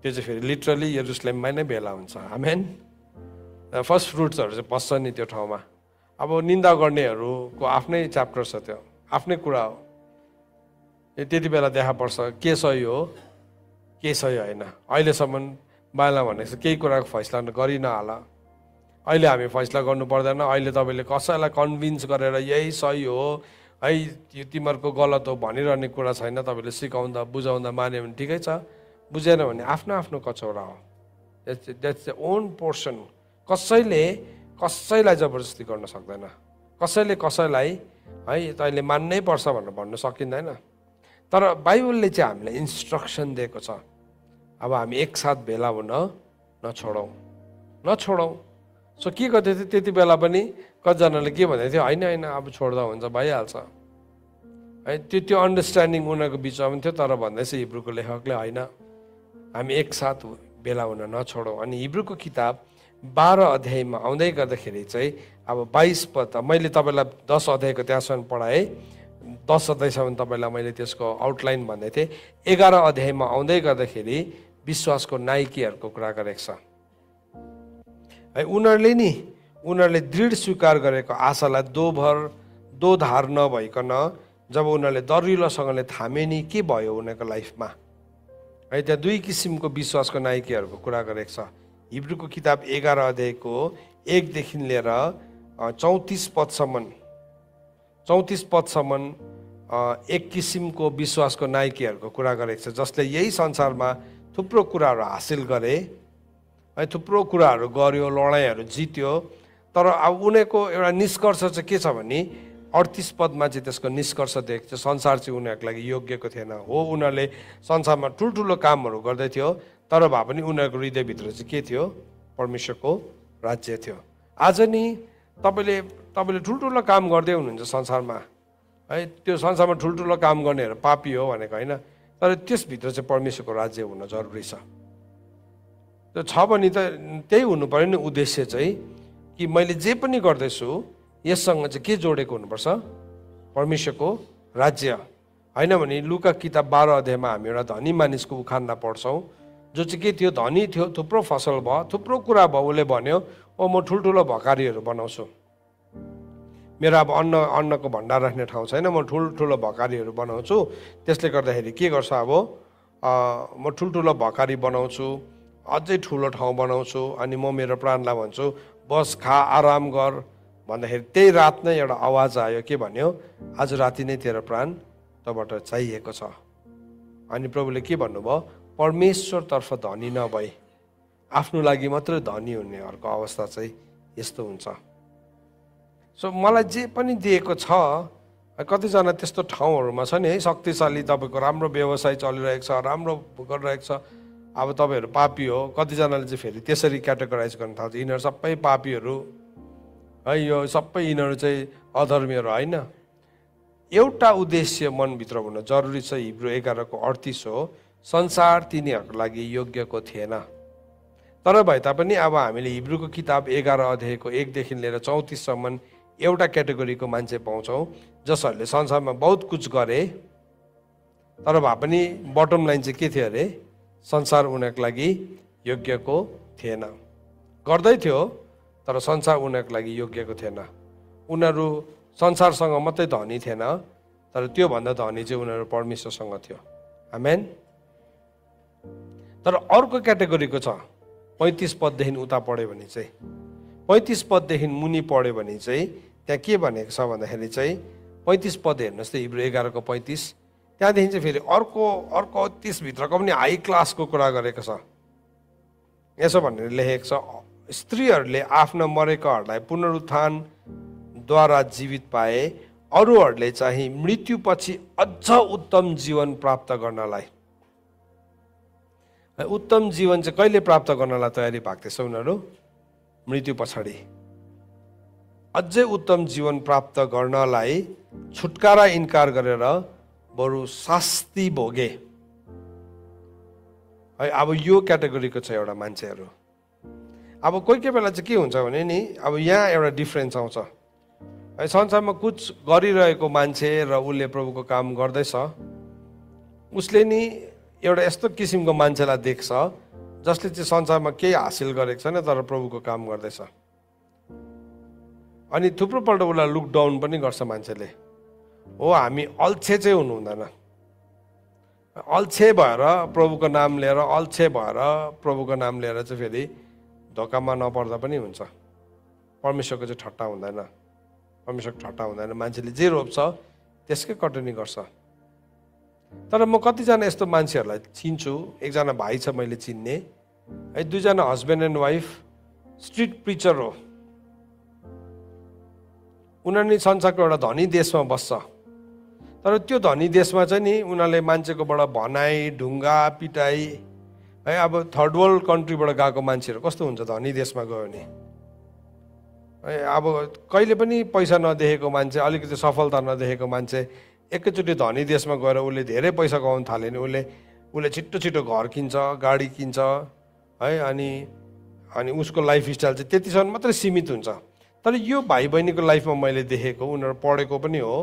त्यो चाहिँ फेरि लिटरली यरुसलेममा नै भेला हुन्छ। आमेन। फर्स्ट फ्रुट्सहरू चाहिँ पस्छ नि त्यो ठाउँमा। अब निन्दा गर्नेहरूको आफ्नै च्याप्टर छ, त्यो आफ्नै कुरा हो। त्यति बेला देखा पर्छ के सही हो के सही होइन। अहिलेसम्म बाइबलमा भनेको छ केही कुराको फैसला गरि नहाल, अहिले हामी फैसला गर्नु पर्दैन। अहिले तपाईँले कसैलाई कन्भिन्स गरेर यही सही हो है, यो तिमीहरूको गलत हो भनिरहने कुरा छैन। तपाईँले सिकाउँदा बुझाउँदा मान्यो भने ठिकै छ, बुझेन भने आफ्नो आफ्नो कचौरा हो। That's the own portion. कसैलाई जबरजस्ती गर्न सक्दैन, कसैले कसैलाई है तैँले मान्नै पर्छ भनेर भन्नु सकिँदैन। तर बाइबलले चाहिँ हामीलाई इन्स्ट्रक्सन दिएको छ, अब हामी एकसाथ भेला हुन नछोडौँ। सो के गर्दै थियो त्यति बेला पनि कतिजनाले के भन्दै थियो, होइन अब छोड्दा हुन्छ, भइहाल्छ है। त्यो अन्डरस्ट्यान्डिङ उनीहरूको बिचमा पनि थियो। तर भन्दैछ हिब्रूको लेखकले होइन, हामी एकसाथ भेला हुन नछोडौँ। अनि हिब्रूको किताब 12 अध्यायमा आउँदै गर्दाखेरि चाहिँ अब 22 पद, मैले तपाईँलाई 10 अध्यायको त्यहाँसम्म पढाएँ, 10 अध्यायसम्म तपाईँलाई मैले त्यसको आउटलाइन भन्दै थिएँ। 11 अध्यायमा आउँदै गर्दाखेरि विश्वासको नायकीहरूको कुरा गरेको छ है। उनीहरूले दृढ स्वीकार गरेको आशालाई दोधार नभइकन जब उनीहरूले दरिलोसँगले थामे नि के भयो उनीहरूको लाइफमा है। त्यहाँ 2 किसिमको विश्वासको नायकीहरूको कुरा गरेको छ। हिब्रूको किताब 11 अध्यायको 1 देखि लिएर 34 पदसम्म एक किसिमको विश्वासको नायकीहरूको कुरा गरेको छ, जसले यही संसारमा थुप्रो कुराहरू हासिल गरे है, थुप्रो कुराहरू गर्यो, लडाइँहरू जित्यो। तर अब उनीहरूको एउटा निष्कर्ष चाहिँ के छ भने 38 पदमा चाहिँ त्यसको निष्कर्ष दिएको छ, संसार चाहिँ उनीहरूको लागि योग्यको थिएन। हो, उनीहरूले संसारमा ठुल्ठुलो कामहरू गर्दै थियो, तर भए पनि उनीहरूको हृदयभित्र चाहिँ के थियो, परमेश्वरको राज्य थियो। आज नि तपाईँले ठुल्ठुलो काम गर्दै हुनुहुन्छ संसारमा है, त्यो संसारमा ठुल्ठुलो काम गर्नेहरू पापी हो भनेको होइन, तर त्यसभित्र चाहिँ परमेश्वरको राज्य हुन जरुरी छ। त्यो छ भने त त्यही हुनु पऱ्यो नि उद्देश्य चाहिँ, कि मैले जे पनि गर्दैछु यससँग चाहिँ के जोडेको हुनुपर्छ, परमेश्वरको राज्य। होइन भने लुका किताब 12 अध्यायमा हामी एउटा धनी मानिसको उखान्दा पढ्छौँ, जो चाहिँ के थियो, धनी थियो, थुप्रो फसल भयो, थुप्रो कुरा भयो। उसले भन्यो, म ठुल्ठुलो भकारीहरू बनाउँछु, मेरो अब अन्नको भण्डार राख्ने ठाउँ छैन, म ठुल्ठुलो भकारीहरू बनाउँछु। त्यसले गर्दाखेरि के गर्छ, अब म ठुल्ठुलो भकारी बनाउँछु, अझै ठुलो ठाउँ बनाउँछु, अनि म मेरो प्राणलाई भन्छु बस खा आराम गर भन्दाखेरि त्यही रात नै एउटा आवाज आयो, के भन्यो, आज राति नै तेरो प्राण तँबाट चाहिएको छ। अनि प्रभुले के भन्नुभयो, परमेश्वरतर्फ धनी नभई आफ्नो लागि मात्रै धनी हुनेहरूको अवस्था चाहिँ यस्तो हुन्छ। सो मलाई जे पनि दिएको छ, कतिजना त्यस्तो ठाउँहरूमा छ नि है, शक्तिशाली, तपाईँको राम्रो व्यवसाय चलिरहेको छ, राम्रो गरिरहेको छ, अब तपाईँहरू पापी हो। कतिजनाले चाहिँ फेरि त्यसरी क्याटेगोराइज गर्न थाल्छ, यिनीहरू सबै पापीहरू है, यो सबै यिनीहरू चाहिँ अधर्मीहरू। होइन, एउटा उद्देश्य मनभित्र हुन जरुरी छ। हिब्रू 11को 38 हो, संसार तिनीहरूको लागि योग्यको थिएन। तर भए तापनि अब हामीले हिब्रूको किताब 11 अध्यायको 1 देखि लिएर 34सम्म एउटा क्याटेगोरीको मान्छे पाउँछौँ, जसहरूले संसारमा बहुत कुछ गरे, तर भए पनि बटम लाइन चाहिँ के थियो अरे, संसार उनीहरूको लागि योग्यको थिएन। गर्दै थियो तर संसार उनीहरूको लागि योग्यको थिएन। उनीहरू संसारसँग मात्रै धनी थिएन, तर त्योभन्दा धनी चाहिँ उनीहरू परमेश्वरसँग थियो। आमेन। तर अर्को क्याटेगोरीको छ, 35 पददेखि उता पढ्यो भने चाहिँ, 35 पददेखि मुनि पढ्यो भने चाहिँ त्यहाँ के भनेको छ भन्दाखेरि चाहिँ 35 पद हेर्नुहोस् त, हिब्रू 11को 35, त्यहाँदेखि चाहिँ फेरि अर्को त्यसभित्रको पनि हाई क्लासको कुरा गरेको छ। यसो भनेर लेखेको छ, स्त्रीहरूले आफ्ना मरेकाहरूलाई पुनरुत्थानद्वारा जीवित पाए, अरूहरूले चाहिँ मृत्युपछि अझ उत्तम जीवन प्राप्त गर्नलाई, उत्तम जीवन चाहिँ कहिले प्राप्त गर्नलाई तयारी भएको उनीहरू, मृत्यु पछाडि अझै उत्तम जीवन प्राप्त गर्नलाई छुटकारा इन्कार गरेर बरु शास्ति भोगे है। अब यो क्याटेगोरीको छ एउटा मान्छेहरू। अब कोही बेला चाहिँ के हुन्छ भने नि, अब यहाँ एउटा डिफ्रेन्स आउँछ है, संसारमा कुछ गरिरहेको मान्छे र उसले प्रभुको काम गर्दैछ, उसले नि एउटा यस्तो किसिमको मान्छेलाई देख्छ जसले चाहिँ संसारमा केही हासिल गरेको छैन तर प्रभुको काम गर्दैछ। अनि थुप्रोपल्ट उसलाई लुक डाउन पनि गर्छ मान्छेले। हो, हामी अल्छे चाहिँ हुनु हुँदैन। अल्छे भएर प्रभुको नाम लिएर, अल्छे भएर प्रभुको नाम लिएर चाहिँ फेरि धोकामा नपर्दा पनि हुन्छ। परमेश्वरको चाहिँ ठट्टा हुँदैन, परमेश्वरको ठट्टा हुँदैन। मान्छेले जे रोप्छ त्यसकै कटनी गर्छ। तर म कतिजना यस्तो मान्छेहरूलाई चिन्छु। एकजना भाइ छ मैले चिन्ने है, दुईजना husband and wife, street preacher हो। उनीहरू नि संसारको एउटा धनी देशमा बस्छ, तर त्यो धनी देशमा चाहिँ नि उनीहरूले मान्छेकोबाट भनाइ, ढुङ्गा पिटाइ है। अब थर्ड वर्ल्ड कन्ट्रीबाट गएको मान्छेहरू कस्तो हुन्छ धनी देशमा गयो भने है। अब कहिले पनि पैसा नदेखेको मान्छे, अलिकति सफलता नदेखेको मान्छे एकैचोटि धनी देशमा गएर उसले धेरै पैसा कमाउन थाल्यो भने उसले छिट्टो छिटो घर किन्छ, गाडी किन्छ है। अनि उसको लाइफस्टाइल चाहिँ त्यतिसम्म मात्रै सीमित हुन्छ। तर यो भाइ बहिनीको लाइफमा मैले देखेको, उनीहरू पढेको पनि हो,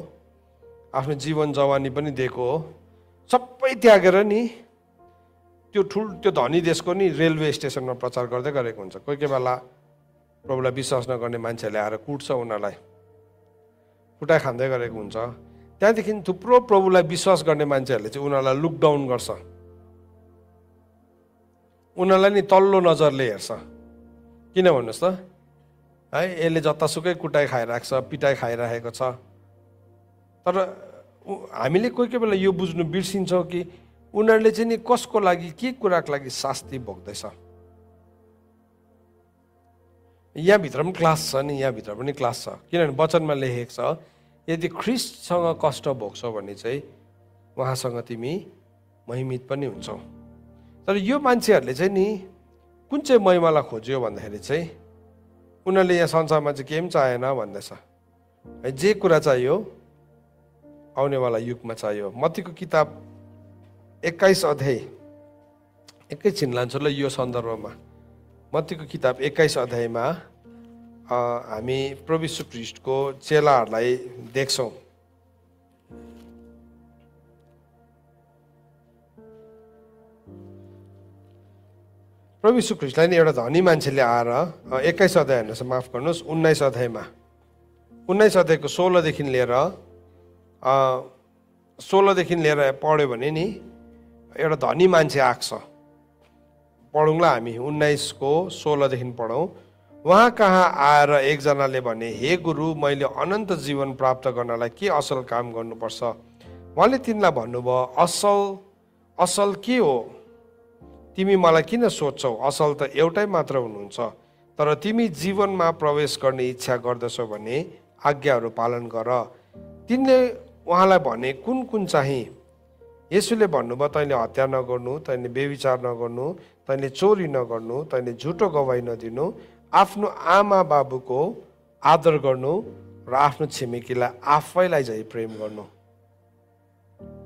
आफ्नो जीवन जवानी पनि दिएको हो, सबै त्यागेर नि त्यो धनी देशको नि रेलवे स्टेसनमा प्रचार गर्दै गरेको हुन्छ। कोही कोही बेला प्रभुलाई विश्वास नगर्ने मान्छेहरूले आएर कुट्छ, उनीहरूलाई कुटाइ खाँदै गरेको हुन्छ। त्यहाँदेखि थुप्रो प्रभुलाई विश्वास गर्ने मान्छेहरूले चाहिँ उनीहरूलाई लुक डाउन गर्छ, उनीहरूलाई नि तल्लो नजरले हेर्छ। किन भन्नुहोस् त है, यसले जतासुकै कुटाइ खाइरहेको छ, पिटाइ खाइरहेको छ। तर हामीले कोही कोही बेला यो बुझ्नु बिर्सिन्छौँ कि उनीहरूले चाहिँ नि कसको लागि, के कुराको लागि शास्ति भोग्दैछ। यहाँभित्र पनि क्लास छ नि, यहाँभित्र पनि क्लास छ। किनभने वचनमा लेखेको छ, यदि ख्रिस्टसँग कष्ट भोग्छौ भने चाहिँ उहाँसँग तिमी महिमित पनि हुन्छौ। तर यो मान्छेहरूले चाहिँ नि कुन चाहिँ महिमालाई खोज्यो भन्दाखेरि चाहिँ उनीहरूले यहाँ संसारमा चाहिँ केही पनि चाहेन भन्दैछ है। जे कुरा चाहियो आउनेवाला युगमा चाहियो। मत्तीको किताब 21 अध्याय, एकैछिन लान्छु ल यो सन्दर्भमा। मत्तीको किताब 21 अध्यायमा हामी प्रभु यीशु ख्रीष्टको चेलाहरूलाई देख्छौँ। प्रभु यीशु ख्रीष्टलाई नि एउटा धनी मान्छेले आएर 21 अध्याय हेर्नुहोस्, माफ गर्नुहोस्, 19 अध्यायमा, 19 अध्यायको 16देखि लिएर पढ्यो भने नि एउटा धनी मान्छे आएको छ। पढौँला हामी, 19 को 16देखि पढौँ। उहाँ कहाँ आएर एकजनाले भने, हे गुरु, मैले अनन्त जीवन प्राप्त गर्नलाई के असल काम गर्नुपर्छ? उहाँले तिनलाई भन्नुभयो, असल के हो? तिमी मलाई किन सोध्छौ? असल त एउटै मात्र हुनुहुन्छ। तर तिमी जीवनमा प्रवेश गर्ने इच्छा गर्दछौ भने आज्ञाहरू पालन गर। तिनले उहाँलाई भने, कुन कुन चाहिँ? येशूले भन्नुभयो, तैँले हत्या नगर्नु, तैँले व्यभिचार नगर्नु, तैँले चोरी नगर्नु, तैँले झुटो गवाही नदिनु, आफ्नो आमा बाबुको आदर गर्नु र आफ्नो छिमेकीलाई आफैलाई झै प्रेम गर्नु।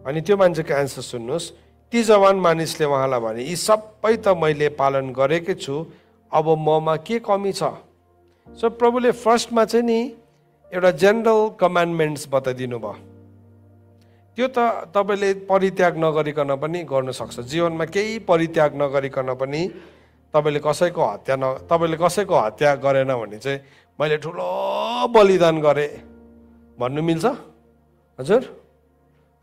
अनि त्यो मान्छेको एन्सर सुन्नुहोस्। ती जवान मानिसले उहाँलाई भने, यी सबै त मैले पालन गरेकै छु, अब ममा के कमी छ? सो प्रभुले फर्स्टमा चाहिँ नि एउटा जेनरल कमान्डमेन्ट्स बताइदिनु भयो। त्यो त तपाईँले परित्याग नगरिकन पनि गर्नु सक्छ। जीवनमा केही परित्याग नगरिकन पनि तपाईँले कसैको हत्या गरेन भने चाहिँ मैले ठुलो बलिदान गरेँ भन्नु मिल्छ? हजुर,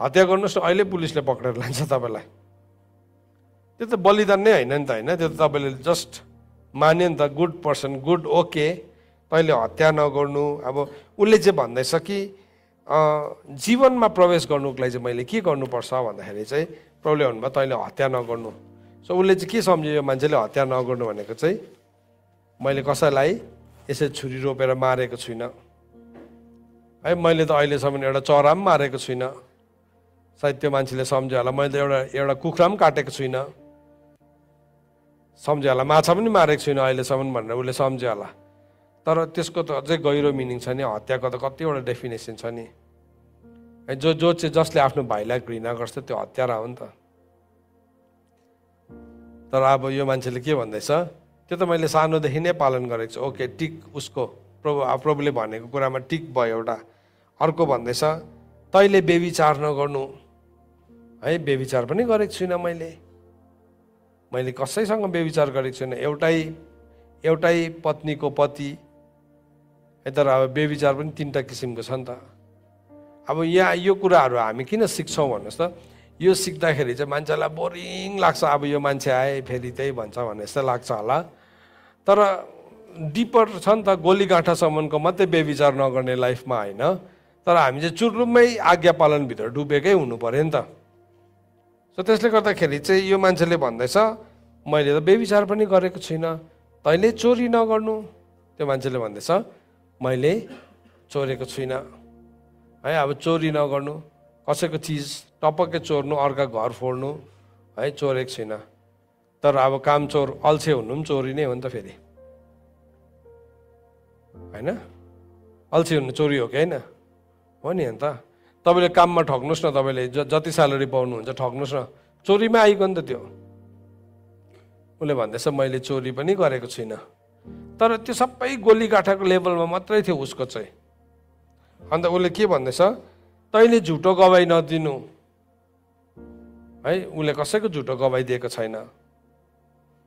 हत्या गर्नुहोस् न, अहिले पुलिसले पक्रेर लान्छ तपाईँलाई। त्यो त बलिदान नै होइन नि त, होइन? त्यो त तपाईँले जस्ट मान्यो नि त, गुड पर्सन, गुड, ओके, तैँले हत्या नगर्नु। अब उसले चाहिँ भन्दैछ कि जीवनमा प्रवेश गर्नुको लागि चाहिँ मैले के गर्नुपर्छ भन्दाखेरि चाहिँ प्रभुले भन्नुभयो, तैँले हत्या नगर्नु। सो उसले चाहिँ के सम्झ्यो, यो मान्छेले हत्या नगर्नु भनेको चाहिँ मैले कसैलाई यसरी छुरी रोपेर मारेको छुइनँ है, मैले त अहिलेसम्म एउटा चरा पनि मारेको छुइनँ। सायद त्यो मान्छेले सम्झ्यो होला, मैले त एउटा कुखुरा पनि काटेको छुइनँ, सम्झ्यो होला, माछा पनि मारेको छुइनँ अहिलेसम्म भनेर उसले सम्झ्यो होला। तर त्यसको त अझै गहिरो मिनिङ छ नि। हत्याको त कतिवटा डेफिनेसन छ नि है। जसले आफ्नो भाइलाई घृणा गर्छ त्यो हत्यारा हो नि त। तर अब यो मान्छेले के भन्दैछ, त्यो त मैले सानोदेखि नै पालन गरेको छु, ओके, टिक, उसको प्रभुले भनेको कुरामा टिक भयो एउटा। अर्को भन्दैछ, तैँले व्यभिचार नगर्नु है, व्यभिचार पनि गरेको छुइनँ मैले कसैसँग व्यभिचार गरेको छुइनँ। एउटै पत्नीको पति है। तर अब बेविचार पनि 3टा किसिमको छ नि त। अब यहाँ यो कुराहरू हामी किन सिक्छौँ भन्नुहोस् त, यो सिक्दाखेरि चाहिँ मान्छेलाई बोरिङ लाग्छ, अब यो मान्छे आए फेरि त्यही भन्छ भन्ने जस्तो लाग्छ होला। तर डिपर छ नि त, गोलीगाँठासम्मको मात्रै बेविचार नगर्ने लाइफमा होइन, तर हामी चाहिँ चुरुमै आज्ञा पालनभित्र डुबेकै हुनु पर्यो नि त। सो त्यसले गर्दाखेरि चाहिँ यो मान्छेले भन्दैछ मैले त बेविचार पनि गरेको छुइनँ, तैँले चोरी नगर्नु। त्यो मान्छेले भन्दैछ मैले चोरेको छुइनँ है। अब चोरी नगर्नु, कसैको चिज टपक्कै चोर्नु, अर्का घर फोड्नु है, चोरेको छुइनँ। तर अब काम चोर अल्छे हुनु पनि चोरी नै हो नि त फेरि, होइन? अल्छे हुनु चोरी हो कि होइन? हो नि। अन्त तपाईँले काममा ठग्नुहोस् न, तपाईँले जति स्यालेरी पाउनुहुन्छ ठग्नुहोस् न, चोरीमा आइगयो नि त त्यो। उसले भन्दैछ मैले चोरी पनि गरेको छुइनँ। तर त्यो सबै गोलीगाँठाको लेभलमा मात्रै थियो उसको चाहिँ। अन्त उसले के भन्दैछ, तैँले झुटो गवाई नदिनु है। उसले कसैको झुटो गवाई दिएको छैन।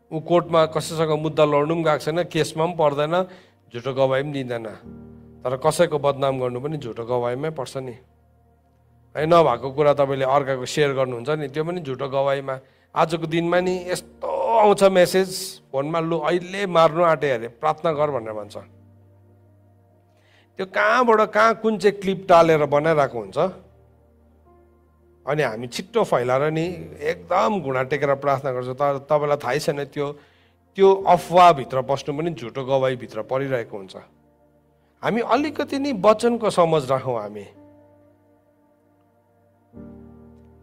ऊ कोर्टमा कसैसँग मुद्दा लड्नु पनि गएको छैन, केसमा पनि पर्दैन, झुटो गवाई पनि दिँदैन। तर कसैको बदनाम गर्नु पनि झुटो गवाईमै पर्छ नि है। नभएको कुरा तपाईँले अर्काको सेयर गर्नुहुन्छ नि, त्यो पनि झुटो गवाईमा। आजको दिनमा नि यस्तो आउँछ मेसेज फोनमा, लु अहिले मार्नु आँटे अरे, प्रार्थना गर भनेर भन्छ। त्यो कहाँबाट कहाँ कुन चाहिँ क्लिप टालेर बनाइरहेको हुन्छ। अनि हामी छिट्टो फैलाएर नि एकदम घुँडा टेकेर प्रार्थना गर्छ। तर तपाईँलाई थाहै छैन त्यो अफवाहभित्र बस्नु पनि झुटो गवाईभित्र परिरहेको हुन्छ। हामी अलिकति नि वचनको समझ राखौँ। हामी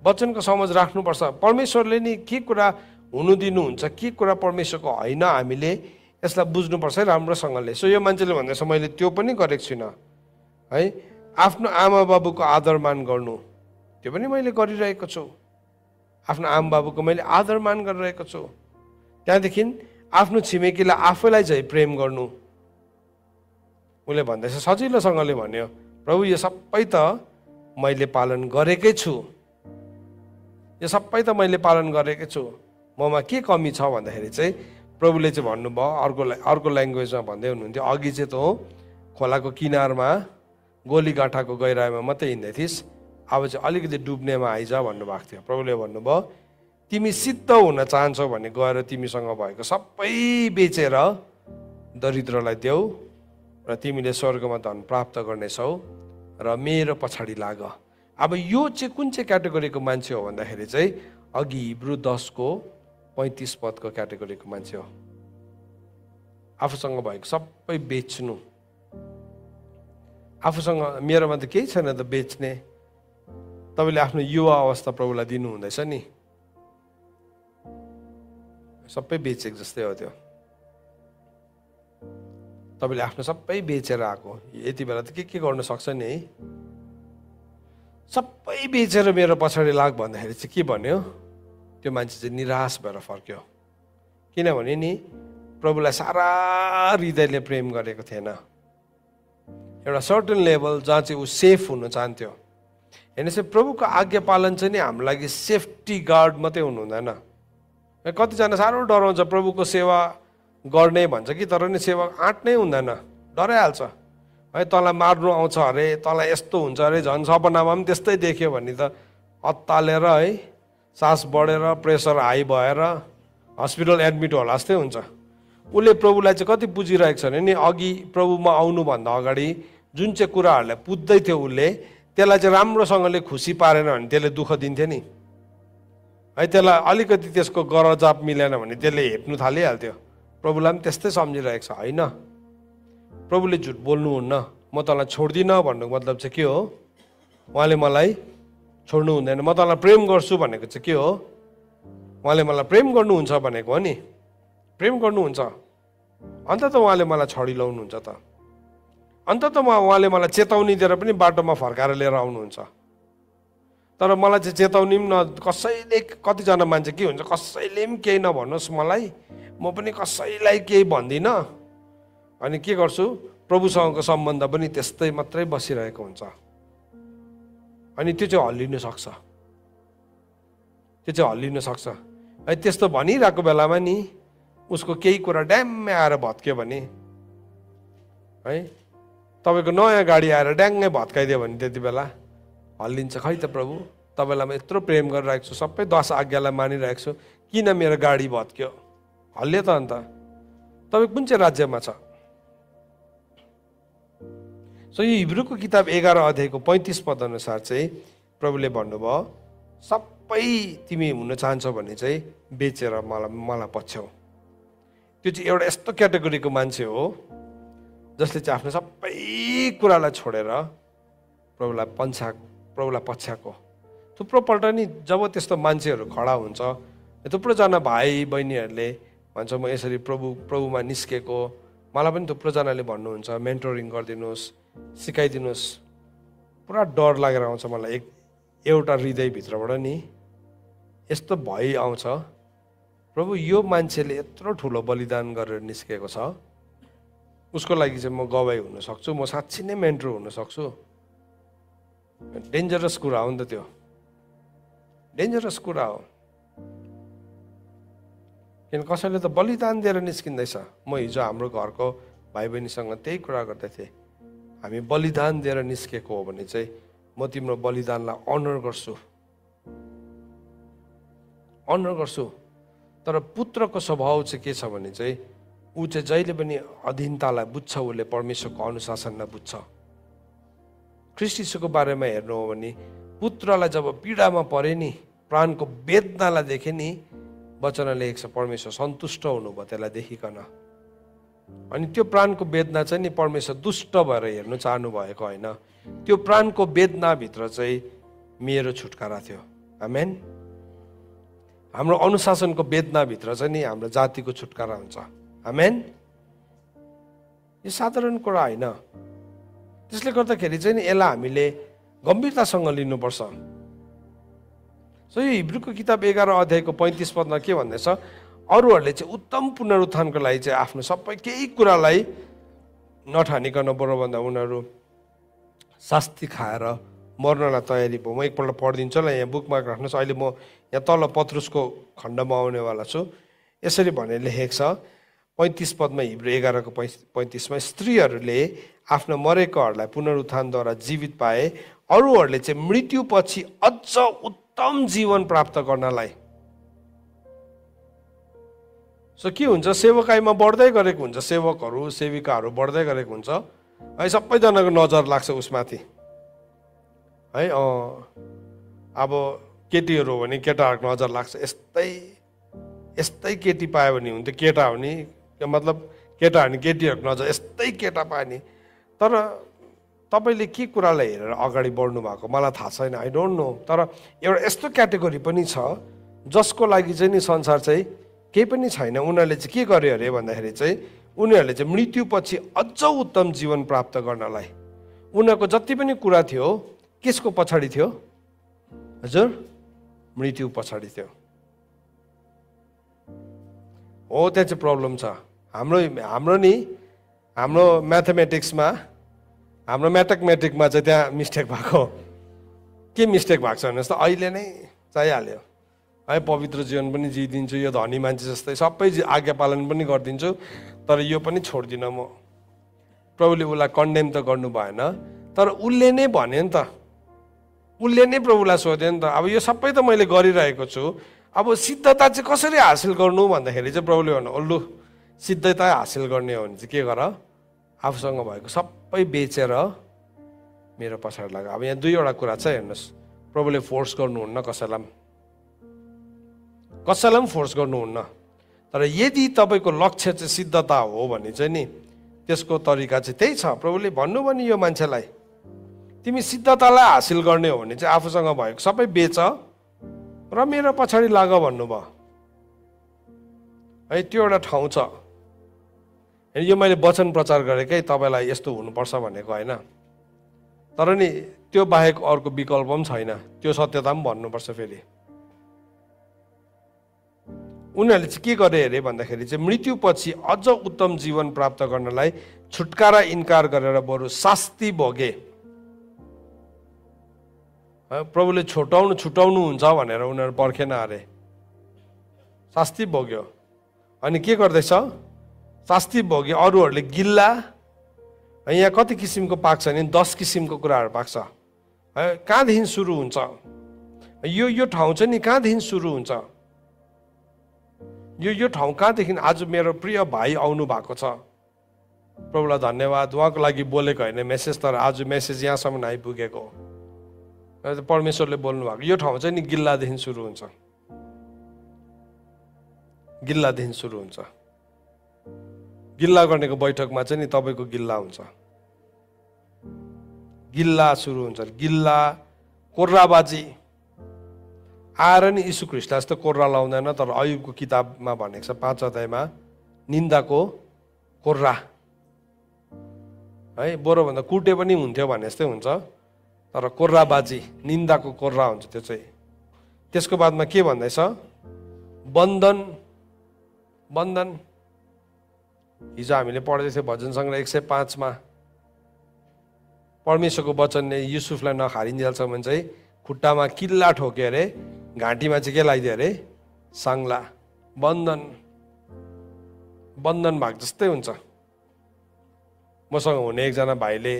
वचनको समझ राख्नुपर्छ। परमेश्वरले नि के कुरा हुनु दिनुहुन्छ, के कुरा परमेश्वरको होइन, हामीले यसलाई बुझ्नुपर्छ है राम्रोसँगले। सो यो मान्छेले भन्दैछ मैले त्यो पनि गरेको छुइनँ है। आफ्नो आमा बाबुको आदर मान गर्नु, त्यो पनि मैले गरिरहेको छु। आफ्नो आमा बाबुको मैले आदर मान गरिरहेको छु। त्यहाँदेखि आफ्नो छिमेकीलाई आफैलाई चाहिँ प्रेम गर्नु। उसले भन्दैछ सजिलोसँगले भन्यो, प्रभु यो सबै त मैले पालन गरेकै छु, यो सबै त मैले पालन गरेकै छु, ममा के कमी छ भन्दाखेरि चाहिँ प्रभुले चाहिँ भन्नुभयो अर्को ल्याङ्ग्वेजमा भन्दै हुनुहुन्थ्यो, अघि चाहिँ त हो खोलाको किनारमा गोलीगाँठाको गहिराइमा मात्रै हिँड्दै थिइस्, अब चाहिँ अलिकति डुब्नेमा आइज भन्नुभएको थियो। प्रभुले भन्नुभयो तिमी सिद्ध हुन चाहन्छौ भने गएर तिमीसँग भएको सबै बेचेर दरिद्रलाई देऊ र तिमीले स्वर्गमा धन प्राप्त गर्नेछौ र मेरो पछाडि लाग। अब यो चाहिँ कुन चाहिँ क्याटेगोरीको मान्छे हो भन्दाखेरि चाहिँ अघि हिब्रू 10:35 क्याटेगोरीको मान्छे हो। आफूसँग भएको सबै बेच्नु। आफूसँग मेरोमा त केही छैन त बेच्ने। तपाईँले आफ्नो युवा अवस्था प्रभुलाई दिनु हुँदैछ नि, सबै बेचेको जस्तै हो त्यो। तपाईँले आफ्नो सबै बेचेर आएको, यति बेला त के गर्नु सक्छ नि है। सबै बेचेर मेरो पछाडि लाग भन्दाखेरि चाहिँ के भन्यो, त्यो मान्छे चाहिँ निराश भएर फर्क्यो। किनभने नि प्रभुलाई सारा हृदयले प्रेम गरेको थिएन। एउटा सर्टन लेभल जहाँ चाहिँ ऊ सेफ हुन चाहन्थ्यो। हेर्नुहोस् प्रभुको आज्ञा पालन चाहिँ नि हाम्रो लागि सेफ्टी गार्ड मात्रै हुनु हुँदैन। कतिजना साह्रो डराउँछ प्रभुको सेवा गर्ने भन्छ कि, तर नि सेवा आँट नै हुँदैन, डराइहाल्छ है। तँलाई मार्नु आउँछ अरे, तँलाई यस्तो हुन्छ अरे, झन् सपनामा पनि त्यस्तै देख्यो भने त अत्तालेर है, सास बढेर प्रेसर हाई भएर हस्पिटल एडमिट होला जस्तै हुन्छ। उसले प्रभुलाई चाहिँ कति बुझिरहेको छ भने नि अघि प्रभुमा आउनुभन्दा अगाडि जुन चाहिँ कुराहरूलाई पुज्दै थियो उसले, त्यसलाई चाहिँ राम्रोसँगले खुसी पारेन भने त्यसले दुःख दिन्थ्यो नि है। त्यसलाई अलिकति त्यसको गरजाप मिलेन भने त्यसले हेप्नु थालिहाल्थ्यो। प्रभुलाई पनि त्यस्तै सम्झिरहेको छ। होइन, प्रभुले झुट बोल्नुहुन्न, म तँलाई छोड्दिनँ भन्नुको मतलब चाहिँ के हो, उहाँले मलाई छोड्नु हुँदैन। म तँलाई प्रेम गर्छु भनेको चाहिँ के हो, उहाँले मलाई प्रेम गर्नुहुन्छ भनेको हो नि, प्रेम गर्नुहुन्छ। अन्त त उहाँले मलाई छडिलाउनुहुन्छ त, अन्त त उहाँले मलाई चेतावनी दिएर पनि बाटोमा फर्काएर लिएर आउनुहुन्छ। तर मलाई चाहिँ चेतावनी पनि कसैले, कतिजना मान्छे के हुन्छ, कसैले पनि केही नभन्नुहोस् मलाई, म पनि कसैलाई केही भन्दिनँ, अनि के गर्छु प्रभुसँगको सम्बन्ध पनि त्यस्तै मात्रै बसिरहेको हुन्छ। अनि त्यो चाहिँ हल्लिन सक्छ, त्यो चाहिँ हल्लिन सक्छ है। त्यस्तो भनिरहेको बेलामा नि उसको केही कुरा ड्याम्मै आएर भत्क्यो भने है, तपाईँको नयाँ गाडी आएर ड्याङ्गै भत्काइदियो भने त्यति बेला हल्लिन्छ, खै त प्रभु तपाईँलाई म यत्रो प्रेम गरिरहेको छु, सबै 10 आज्ञालाई मानिरहेको छु, किन मेरो गाडी भत्क्यो? हल्लियो त अन्त। तपाईँ कुन चाहिँ राज्यमा छ? सो यो हिब्रूको किताब 11 अध्यायको 35 पद अनुसार चाहिँ प्रभुले भन्नुभयो, सबै तिमी हुन चाहन्छौ भने चाहिँ बेचेर मलाई पछ्याउ। त्यो चाहिँ एउटा यस्तो क्याटेगोरीको मान्छे हो जसले चाहिँ आफ्नो सबै कुरालाई छोडेर प्रभुलाई पछ्याएको। थुप्रोपल्ट नि जब त्यस्तो मान्छेहरू खडा हुन्छ, थुप्रोजना भाइ बहिनीहरूले भन्छ म यसरी प्रभुमा निस्केको, मलाई पनि थुप्रोजनाले भन्नुहुन्छ मेन्टोरिङ गरिदिनुहोस्, सिकाइदिनुहोस्। पुरा डर लागेर आउँछ मलाई एउटा हृदयभित्रबाट नि यस्तो भय आउँछ, प्रभु यो मान्छेले यत्रो ठुलो बलिदान गरेर निस्केको छ, उसको लागि चाहिँ म गवाई हुन सक्छु, म साँच्ची नै मेन्टर हुन सक्छु। डेन्जरस कुरा हो नि त त्यो, डेन्जरस कुरा हो। किन कसैले त बलिदान दिएर निस्किँदैछ। म हिजो हाम्रो घरको भाइ बहिनीसँग त्यही कुरा गर्दै थिएँ, हामी बलिदान दिएर निस्केको हो भने चाहिँ म तिम्रो बलिदानलाई अनर गर्छु। तर पुत्रको स्वभाव चाहिँ के छ भने चाहिँ ऊ चाहिँ जहिले पनि अधीनतालाई बुझ्छ, उसले परमेश्वरको अनुशासनलाई बुझ्छ। ख्रीष्ट यीशुको बारेमा हेर्नु हो भने पुत्रलाई जब पीडामा परे नि, प्राणको वेदनालाई देखे नि, वचन लेखेको छ परमेश्वर सन्तुष्ट हुनुभयो त्यसलाई देखिकन। अनि त्यो प्राणको वेदना चाहिँ नि परमेश्वर दुष्ट भएर हेर्नु चाहनु भएको होइन, त्यो प्राणको वेदनाभित्र चाहिँ मेरो छुटकारा थियो। आमेन। हाम्रो अनुशासनको वेदनाभित्र चाहिँ नि हाम्रो जातिको छुटकारा हुन्छ। आमेन। यो साधारण कुरा होइन। त्यसले गर्दाखेरि चाहिँ नि यसलाई हामीले गम्भीरतासँग लिनुपर्छ। सो यो हिब्रूको किताब 11 अध्यायको 35 पदमा के भन्दैछ, अरूहरूले चाहिँ उत्तम पुनरुत्थानको लागि चाहिँ आफ्नो सबै केही कुरालाई नठानिकन बरुभन्दा उनीहरू शास्ति खाएर मर्नलाई तयारी भयो। म एकपल्ट पढिदिन्छु ल, यहाँ बुकमा राख्नुहोस्। अहिले म यहाँ तल पत्रुसको खण्डमा आउनेवाला छु। यसरी भनेर लेखेको छ 35 पदमा, हिब्रू 11 को 35मा, स्त्रीहरूले आफ्नो मरेकोहरूलाई पुनरुत्थानद्वारा जीवित पाए, अरूहरूले चाहिँ मृत्युपछि अझ उत्तम जीवन प्राप्त गर्नलाई। सो के हुन्छ, सेवकाईमा बढ्दै गरेको हुन्छ, सेवकहरू सेविकाहरू बढ्दै गरेको हुन्छ है, सबैजनाको नजर लाग्छ उसमाथि है। अब केटीहरू हो भने केटाहरूको नजर लाग्छ, यस्तै केटी पायो भने हुन्थ्यो, केटा हो नि मतलब केटा हो भने केटीहरूको नजर यस्तै केटा पायो नि। तर तपाईँले के कुरालाई हेरेर अगाडि बढ्नु भएको मलाई थाहा छैन, आई डोन्ट नो। तर एउटा यस्तो क्याटेगोरी पनि छ जसको लागि चाहिँ नि संसार चाहिँ केही पनि छैन। उनीहरूले चाहिँ के गर्यो अरे भन्दाखेरि चाहिँ उनीहरूले चाहिँ मृत्युपछि अझ उत्तम जीवन प्राप्त गर्नलाई, उनीहरूको जति पनि कुरा थियो कसको पछाडि थियो हजुर? मृत्यु पछाडि थियो। हो त्यहाँ चाहिँ प्रब्लम छ। हाम्रो म्याथमेटिक्समा हाम्रो म्याथमेटिकमा चाहिँ त्यहाँ मिस्टेक भएको। के मिस्टेक भएको छ भन्नुहोस् त, अहिले नै चाहिहाल्यो है, पवित्र जीवन पनि जिइदिन्छु, यो धनी मान्छे जस्तै सबै आज्ञा पालन पनि गरिदिन्छु, तर यो पनि छोड्दिनँ म। प्रभुले उसलाई कन्डेम त गर्नु भएन, तर उसले नै भन्यो नि त, उसले नै प्रभुलाई सोध्यो नि त, अब यो सबै त मैले गरिरहेको छु, अब सिद्धता चाहिँ कसरी हासिल गर्नु भन्दाखेरि चाहिँ प्रभुले भन्नु, ओल्लु सिद्धता हासिल गर्ने हो भने चाहिँ के गर, आफूसँग भएको सबै बेचेर मेरो पछाडि लाग। अब यहाँ दुईवटा कुरा छ हेर्नुहोस्, प्रभुले फोर्स गर्नुहुन्न कसैलाई पनि फोर्स गर्नुहुन्न, तर यदि तपाईँको लक्ष्य चाहिँ सिद्धता हो भने चाहिँ नि त्यसको तरिका चाहिँ त्यही छ। प्रभुले भन्नुभयो नि यो मान्छेलाई, तिमी सिद्धतालाई हासिल गर्ने हो भने चाहिँ आफूसँग भएको सबै बेच र मेरो पछाडि लाग भन्नुभयो है। त्यो एउटा ठाउँ छ। यो मैले वचन प्रचार गरेकै तपाईँलाई यस्तो हुनुपर्छ भनेको होइन, तर नि त्यो बाहेक अर्को विकल्प पनि छैन, त्यो सत्यता पनि भन्नुपर्छ। फेरि उनीहरूले चाहिँ के गरे अरे भन्दाखेरि चाहिँ मृत्युपछि अझ उत्तम जीवन प्राप्त गर्नलाई छुटकारा इन्कार गरेर बरु शास्ति भोगे। प्रभुले छुटाउनु हुन्छ भनेर उनीहरू पर्खेन अरे, शास्ति भोग्यो। अनि के गर्दैछ, शास्ति भोग्यो, अरूहरूले गिल्ला यहाँ कति किसिमको पाक्छ नि 10 किसिमको कुराहरू पाक्छ है। कहाँदेखि सुरु हुन्छ यो ठाउँ चाहिँ नि कहाँदेखि सुरु हुन्छ, यो ठाउँ कहाँदेखि। आज मेरो प्रिय भाइ आउनु भएको छ, प्रभुलाई धन्यवाद, उहाँको लागि बोलेको होइन मेसेज, तर आज मेसेज यहाँसम्म आइपुगेको परमेश्वरले बोल्नु भएको। यो ठाउँ चाहिँ नि गिल्लादेखि सुरु हुन्छ, गिल्लादेखि सुरु हुन्छ। गिल्ला गर्नेको बैठकमा चाहिँ नि तपाईँको गिल्ला हुन्छ, गिल्ला सुरु हुन्छ। गिल्ला कोर्राबाजी आएर नि यीशु ख्रीष्टले जस्तो कोर्रा लाउँदैन, तर अयुबको किताबमा भनेको छ 5 अध्यायमा निन्दाको कोर्रा है, बरुभन्दा कुटे पनि हुन्थ्यो भने जस्तै हुन्छ, तर कोर्राबाजी निन्दाको कोर्रा हुन्छ त्यो चाहिँ। त्यसको बादमा के भन्दैछ, बन्धन। बन्धन हिजो हामीले पढ्दै थियौँ भजन सङ्ग्रह 105 मा, परमेश्वरको वचनले युसुफलाई नखारिन्जेलसम्म भने चाहिँ खुट्टामा किल्ला ठोक्यो अरे, घाँटीमा चाहिँ के लगाइदियो अरे, साङ्ला। बन्धन, बन्धन भाग जस्तै हुन्छ। मसँग हुने एकजना भाइले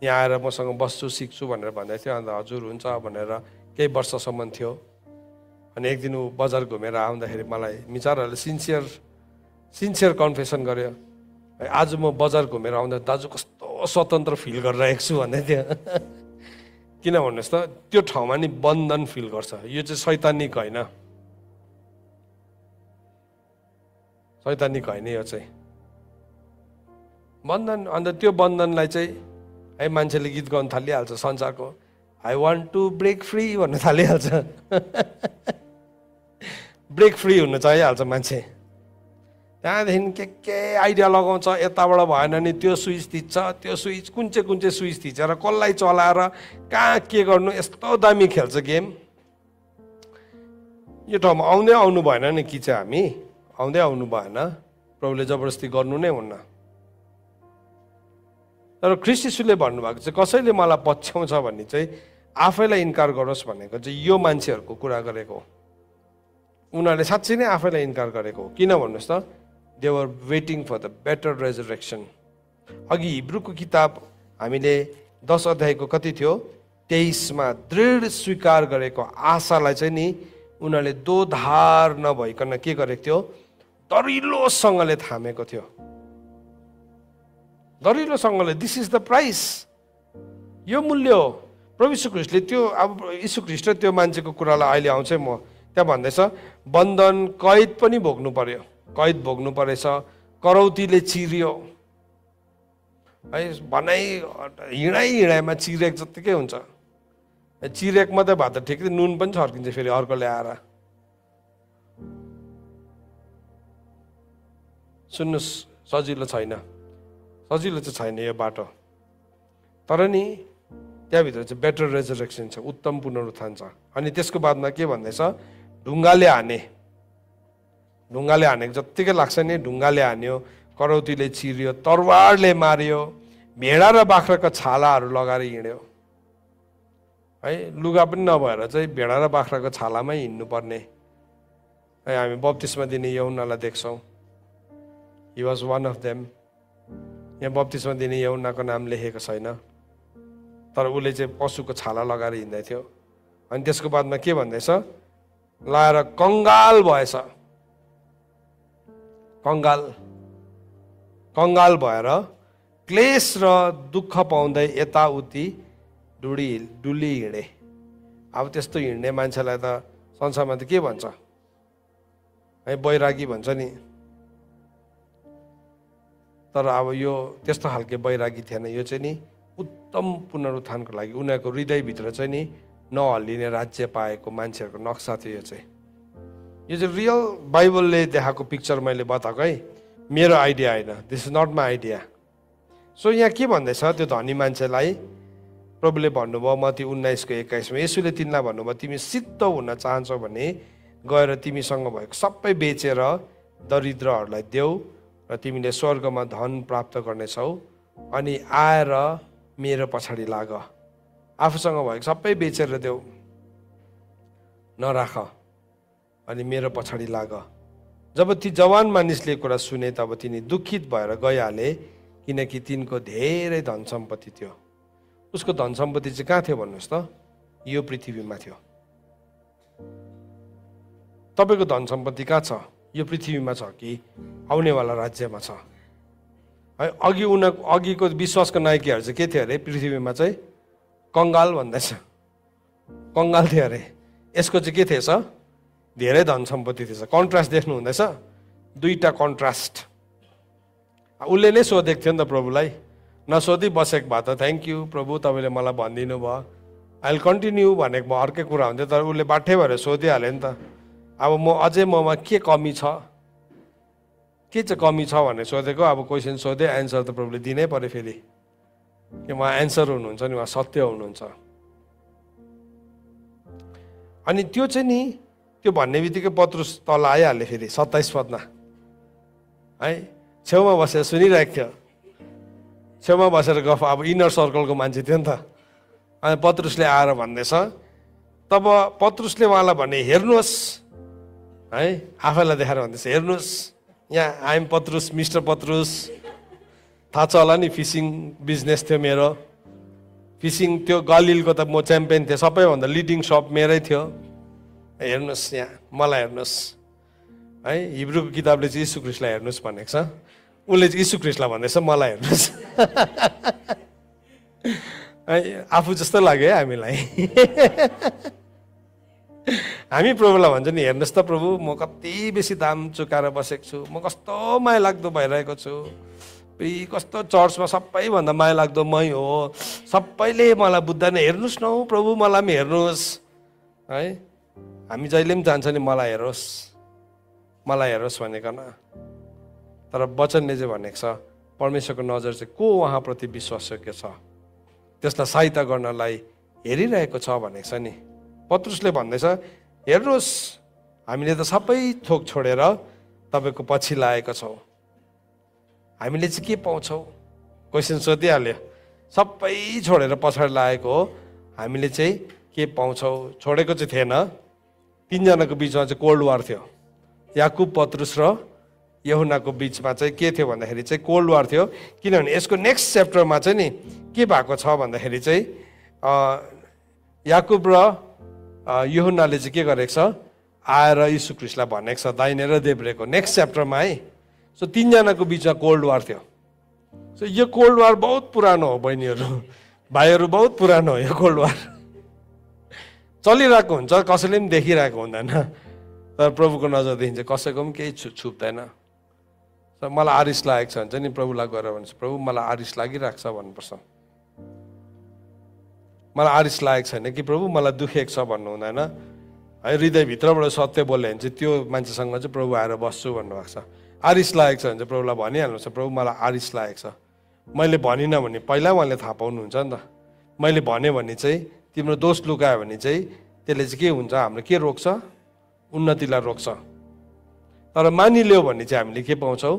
यहाँ आएर मसँग बस्छु सिक्छु भनेर भन्दै थियो, अन्त हजुर हुन्छ भनेर केही वर्षसम्म थियो। अनि एक दिन ऊ बजार घुमेर आउँदाखेरि मलाई मिचारहरूले सिन्सियर कन्फेसन गर्यो, आज म बजार घुमेर आउँदा दाजु कस्तो स्वतन्त्र फिल गरिरहेको छु भन्दै थियो। किन भन्नुहोस् त, त्यो ठाउँमा नि बन्धन फिल गर्छ। यो चाहिँ शैतानिक होइन, शैतानिक होइन, यो चाहिँ बन्धन। अन्त त्यो बन्धनलाई चाहिँ है मान्छेले गीत गाउन थालिहाल्छ संसारको, I want to break free भन्न थालिहाल्छ। ब्रेक फ्री हुन चाहिहाल्छ मान्छे। त्यहाँदेखि के आइडिया लगाउँछ, यताबाट भएन नि त्यो स्विच थिच्छ, त्यो स्विच कुन चाहिँ स्विच थिचेर कसलाई चलाएर कहाँ के गर्नु, यस्तो दामी खेल्छ गेम। यो ठाउँमा आउँदै आउनु भएन नि कि चाहिँ हामी आउँदै आउनु भएन, प्रभुले जबरजस्ती गर्नु नै हुन्न। तर ख्रीष्ट यीशुले भन्नुभएको चाहिँ कसैले मलाई पछ्याउँछ भन्ने चाहिँ आफैलाई इन्कार गरोस् भनेको चाहिँ यो मान्छेहरूको कुरा गरेको हो। उनीहरूले साँच्चै नै आफैलाई इन्कार गरेको हो। किन भन्नुहोस् त, they were waiting for the better resurrection. अघि हिब्रूको किताब हामीले 10 अध्यायको कति थियो 23 मा दृढ स्वीकार गरेको आशालाई चाहिँ नि उनीहरूले दोधार नभइकन के गरेको थियो, दरिलोसँगले थामेको थियो। दरिलोसँगले, दिस इज द प्राइस, यो मूल्य हो। प्रभु यीशु ख्रीष्टले त्यो, अब यीशु ख्रीष्ट त्यो मान्छेको कुरालाई अहिले आउँछ म त्यहाँ भन्दैछ, बन्धन कैद पनि भोग्नु पर्यो, कैद भोग्नु परेछ, करौतीले चिरियो है, भनाइ हिँडाइमा चिरेक जत्तिकै हुन्छ। चिरेक मात्रै भए त ठिकै, नुन पनि छर्किन्छ फेरि अर्को ल्याएर। सुन्नुहोस्, सजिलो छैन, सजिलो चाहिँ छैन यो बाटो। तर नि त्यहाँभित्र चाहिँ बेटर रेजरेक्सन छ, उत्तम पुनरुत्थान छ। अनि त्यसको बादमा के भन्दैछ, ढुङ्गाले हाने, ढुङ्गाले हानेको जत्तिकै लाग्छ नि, ढुङ्गाले हान्यो, करौतीले चिर्यो, तरवारले मार्यो, भेडा र बाख्राको छालाहरू लगाएर हिँड्यो है। लुगा पनि नभएर चाहिँ भेडा र बाख्राको छालामै हिँड्नुपर्ने है। हामी बप्तिस्मा दिने यहुन्नालाई देख्छौँ, he was one of them. यहाँ बप्तिस्मा दिने यहुन्नाको नाम लेखेको छैन, तर उसले चाहिँ पशुको छाला लगाएर हिँड्दै थियो। अनि त्यसको बादमा के भन्दैछ, लाएर कङ्गाल भएछ, कङ्गाल भएर क्लेश र दुःख पाउँदै यताउति डुली हिँडे। अब त्यस्तो हिँड्ने मान्छेलाई त संसारमा त के भन्छ है, बैरागी भन्छ नि। तर अब यो त्यस्तो खालके बैरागी थिएन, यो चाहिँ नि उत्तम पुनरुत्थानको लागि उनीहरूको हृदयभित्र चाहिँ नि नहल्लिने राज्य पाएको मान्छेहरूको नक्सा थियो। यो चाहिँ रियल बाइबलले देखाएको पिक्चर मैले बताएको है, मेरो आइडिया होइन, this is not my idea. So यहाँ के भन्दैछ, त्यो धनी मान्छेलाई प्रभुले भन्नुभयो मत्ती 19:21 मा, यसुले तिनलाई भन्नुभयो, तिमी सिद्ध हुन चाहन्छौ भने गएर तिमीसँग भएको सबै बेचेर दरिद्रहरूलाई देऊ र तिमीले स्वर्गमा धन प्राप्त गर्नेछौ, अनि आएर मेरो पछाडि लाग। आफूसँग भएको सबै बेचेर देऊ, नराख, अनि मेरो पछाडि लाग। जब ती जवान मानिसले कुरा सुने तब तिनी दुखित भएर गइहाले, किनकि तिनको धेरै धन सम्पत्ति थियो। उसको धन सम्पत्ति चाहिँ कहाँ थियो भन्नुहोस् त? यो पृथ्वीमा थियो। तपाईँको धन सम्पत्ति कहाँ छ? यो पृथ्वीमा छ कि आउनेवाला राज्यमा छ? है, अघिको विश्वासको नायकीहरू चाहिँ के थियो अरे? पृथ्वीमा चाहिँ कङ्गाल भन्दैछ, कङ्गाल थियो अरे। यसको चाहिँ के थिएछ? धेरै धन सम्पत्ति थिएछ। कन्ट्रास्ट देख्नु हुँदैछ? दुईटा कन्ट्रास्ट। उसले नै सोधेको थियो नि त प्रभुलाई, नसोधी बसेको भए त थ्याङ्क यू प्रभु, तपाईँले मलाई भनिदिनु भयो, आई विल कन्टिन्यू भनेको भए अर्कै कुरा हुन्थ्यो। तर उसले बाठै भएर सोधिहाल्यो नि त। अब अझै ममा के कमी छ, के चाहिँ कमी छ भनेर सोधेको। अब क्वेसन सोधे, एन्सर त प्रभुले दिनै पर्यो फेरि, कि उहाँ एन्सर हुनुहुन्छ नि, उहाँ सत्य हुनुहुन्छ। अनि त्यो चाहिँ नि, त्यो भन्ने बित्तिकै पत्रुस तल आइहाल्यो फेरि 27 पदमा है। छेउमा बसेर सुनिरहेको थियो, छेउमा बसेर गफ, अब इनर सर्कलको मान्छे थियो नि त। अनि पत्रुसले आएर भन्दैछ, तब पत्रुसले उहाँलाई भने, हेर्नुहोस् है, आफैलाई देखाएर भन्दैछ, हेर्नुहोस् यहाँ आइएम पत्रुस, मिस्टर पत्रुस। थाहा छ होला नि, फिसिङ बिजनेस थियो मेरो, फिसिङ त्यो गलिलको त म च्याम्पियन थिएँ, सबैभन्दा लिडिङ सप मेरै थियो। हेर्नुहोस् यहाँ मलाई हेर्नुहोस् है। हिब्रूको किताबले चाहिँ यीशु ख्रीष्टलाई हेर्नुहोस् भनेको छ, उसले चाहिँ यीशु ख्रीष्टलाई भन्दैछ मलाई हेर्नुहोस्। आफू जस्तो लाग्यो है हामीलाई। हामी प्रभुलाई भन्छ नि, हेर्नुहोस् त प्रभु, म कति बेसी दाम चुकाएर बसेको छु, म कस्तो माया लाग्दो भइरहेको छु, कस्तो चर्चमा सबैभन्दा माया लाग्दो मै हो, सबैले मलाई बुझ्दैन, हेर्नुहोस् न हौ प्रभु, मलाई पनि हेर्नुहोस् है। हामी जहिले पनि जान्छ नि, मलाई हेरोस्, मलाई हेरोस् भनेको न। तर वचनले चाहिँ भनेको छ, परमेश्वरको नजर चाहिँ को उहाँप्रति विश्वासयोग्य छ, त्यसलाई सहायता गर्नलाई हेरिरहेको छ भनेको छ नि। पत्रुसले भन्दैछ, हेर्नुहोस् हामीले त सबै थोक छोडेर तपाईँको पछि लागेको छौँ, हामीले चाहिँ के पाउँछौँ? क्वेसन सोधिहाल्यो। सबै छोडेर पछाडि लागेको हो, हामीले चाहिँ के पाउँछौँ? छोडेको चाहिँ थिएन। तिनजनाको बिचमा चाहिँ कोल्ड वार थियो। याकुब, पत्रुस र यूहन्नाको बिचमा चाहिँ के थियो भन्दाखेरि चाहिँ कोल्ड वार थियो। किनभने यसको नेक्स्ट च्याप्टरमा चाहिँ नि के भएको छ भन्दाखेरि चाहिँ याकुब र यूहन्नाले चाहिँ के गरेको छ, आएर यीशु ख्रीष्टलाई भनेको छ दाहिने र देब्रेको, नेक्स्ट च्याप्टरमा है। सो तिनजनाको बिचमा कोल्ड वार थियो। सो यो कोल्ड वार बहुत पुरानो हो बहिनीहरू, भाइहरू, बहुत पुरानो हो यो कोल्ड वार। चलिरहेको हुन्छ, कसैले पनि देखिरहेको हुँदैन, तर प्रभुको नजरदेखि चाहिँ कसैको पनि केही छुप्दैन। मलाई आरिस लागेको छ भने चाहिँ नि प्रभुलाई गएर भन्छ, प्रभु मलाई आरिस लागिरहेको छ भन्नुपर्छ। मलाई आरिस लागेको छैन कि प्रभु मलाई दुखेको छ भन्नु हुँदैन है। हृदयभित्रबाट सत्य बोल्यो भने चाहिँ त्यो मान्छेसँग चाहिँ प्रभु आएर बस्छु भन्नुभएको छ। आरिस लागेको छ भने चाहिँ प्रभुलाई भनिहाल्नु छ, प्रभु मलाई आरिस लागेको छ। मैले भनिनँ भने पहिला उहाँले थाहा पाउनुहुन्छ नि त। मैले भने भने चाहिँ तिम्रो दोष लुकायो भने चाहिँ त्यसले चाहिँ के हुन्छ, हाम्रो के रोक्छ? उन्नतिलाई रोक्छ। तर मानिलियो भने चाहिँ हामीले के पाउँछौँ?